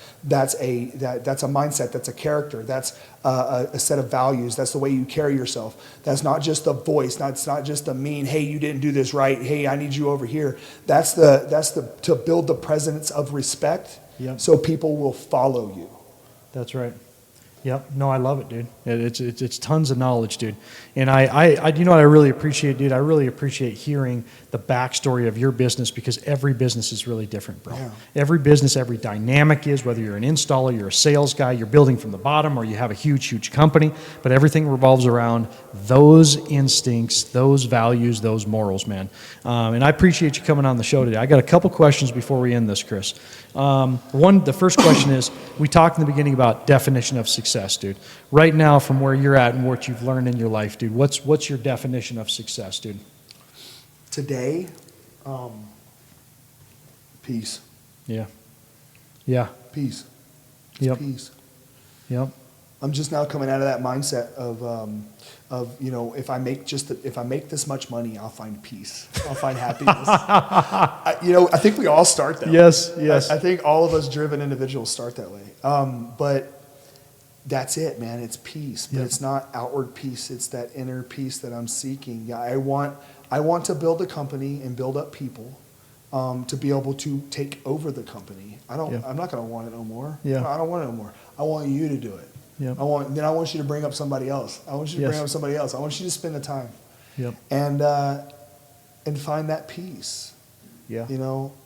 mindset. That's a character. That's a set of values. That's the way you carry yourself. That's not just the voice. That's not just the mean, hey, you didn't do this right. Hey, I need you over here. That's to build the presence of respect so people will follow you. That's right. Yep. No, I love it, dude. It's tons of knowledge, dude. And I you know what I really appreciate, dude? I really appreciate hearing the backstory of your business, because every business is really different, bro. Yeah. Every business, every dynamic is, whether you're an installer, you're a sales guy, you're building from the bottom, or you have a huge company, but everything revolves around those instincts, those values, those morals, man. And I appreciate you coming on the show today. I got a couple questions before we end this, Chris. The first question is, we talked in the beginning about definition of success, dude. Right now, from where you're at and what you've learned in your life, dude, what's your definition of success, dude? Today, peace. Yeah. Peace. Yep. Peace. Yep. I'm just now coming out of that mindset of if I make this much money, I'll find peace. I'll find happiness. I think we all start that way. Yes. I think all of us driven individuals start that way. But that's it, man. It's peace, but it's not outward peace. It's that inner peace that I'm seeking. Yeah, I want to build a company and build up people to be able to take over the company. I'm not going to want it no more. Yeah. I don't want it no more. I want you to do it. Yep. I want you to bring up somebody else. I want you to bring up somebody else. I want you to spend the time. Yep. And find that peace. Yeah.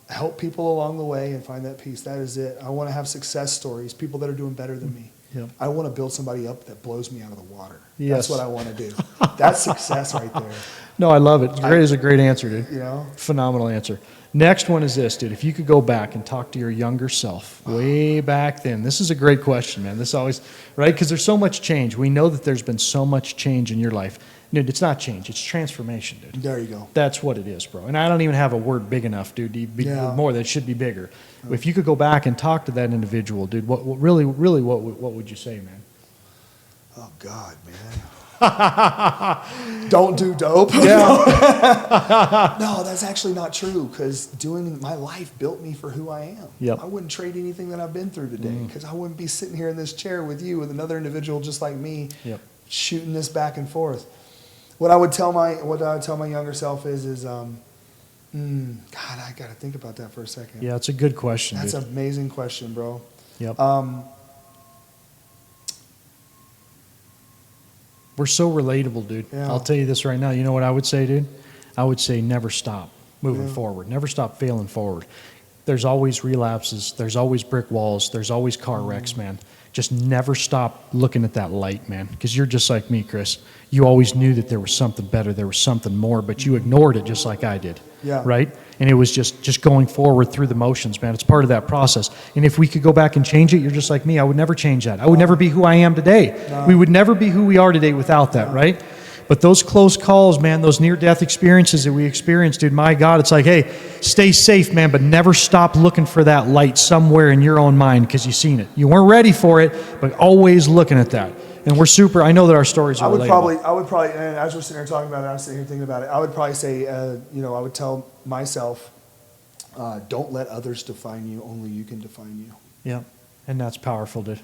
Help people along the way and find that peace. That is it. I want to have success stories, people that are doing better than me. Yep. I want to build somebody up that blows me out of the water. Yes. That's what I want to do. That's success right there. No, I love it. It's a great answer, dude. Phenomenal answer. Next one is this, dude. If you could go back and talk to your younger self way back then, this is a great question, man. This always, right? Because there's so much change. We know that there's been so much change in your life. Dude, it's not change. It's transformation, dude. There you go. That's what it is, bro. And I don't even have a word big enough, dude. More that should be bigger. If you could go back and talk to that individual, dude, what would you say, man? Oh, God, man. Don't do dope. Yeah. No, that's actually not true, because doing my life built me for who I am. Yep. I wouldn't trade anything that I've been through today, because I wouldn't be sitting here in this chair with you, with another individual just like me, shooting this back and forth. What I would tell my younger self is God, I got to think about that for a second. Yeah, it's a good question. That's dude. an amazing question, bro. Yep. We're so relatable, dude. Yeah. I'll tell you this right now. You know what I would say, dude? I would say never stop moving forward. Never stop failing forward. There's always relapses. There's always brick walls. There's always car wrecks, man. Just never stop looking at that light, man, because you're just like me, Chris. You always knew that there was something better, there was something more, but you ignored it just like I did, right? And it was just going forward through the motions, man. It's part of that process. And if we could go back and change it, you're just like me. I would never change that. I would never be who I am today. No. We would never be who we are today without that, right? But those close calls, man, those near-death experiences that we experienced, dude, my God, it's like, hey, stay safe, man, but never stop looking for that light somewhere in your own mind, because you've seen it. You weren't ready for it, but always looking at that. And I know that our stories are relatable. I would probably, and as we're sitting here talking about it, I was sitting here thinking about it, I would probably say, I would tell myself, don't let others define you, only you can define you. Yeah, and that's powerful, dude.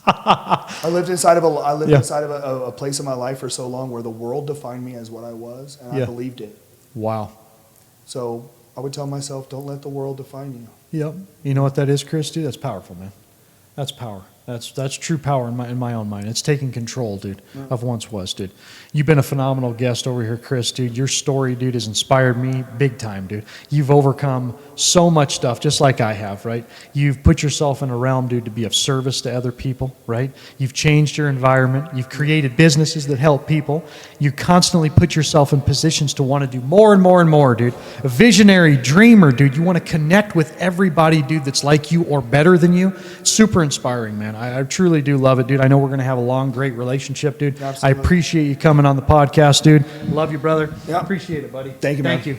I lived inside of a place in my life for so long where the world defined me as what I was, and I believed it. Wow. So I would tell myself, don't let the world define you. Yep. You know what that is, Chris, dude? That's powerful, man. That's power. That's true power in my own mind. It's taking control, dude, of once was, dude. You've been a phenomenal guest over here, Chris, dude. Your story, dude, has inspired me big time, dude. You've overcome so much stuff, just like I have, right? You've put yourself in a realm, dude, to be of service to other people, right? You've changed your environment. You've created businesses that help people. You constantly put yourself in positions to want to do more and more and more, dude. A visionary dreamer, dude. You want to connect with everybody, dude, that's like you or better than you. It's super inspiring, man. I truly do love it, dude. I know we're going to have a long, great relationship, dude. Absolutely. I appreciate you coming on the podcast, dude. Love you, brother. Yeah. Appreciate it, buddy. Thank you, man. Thank you.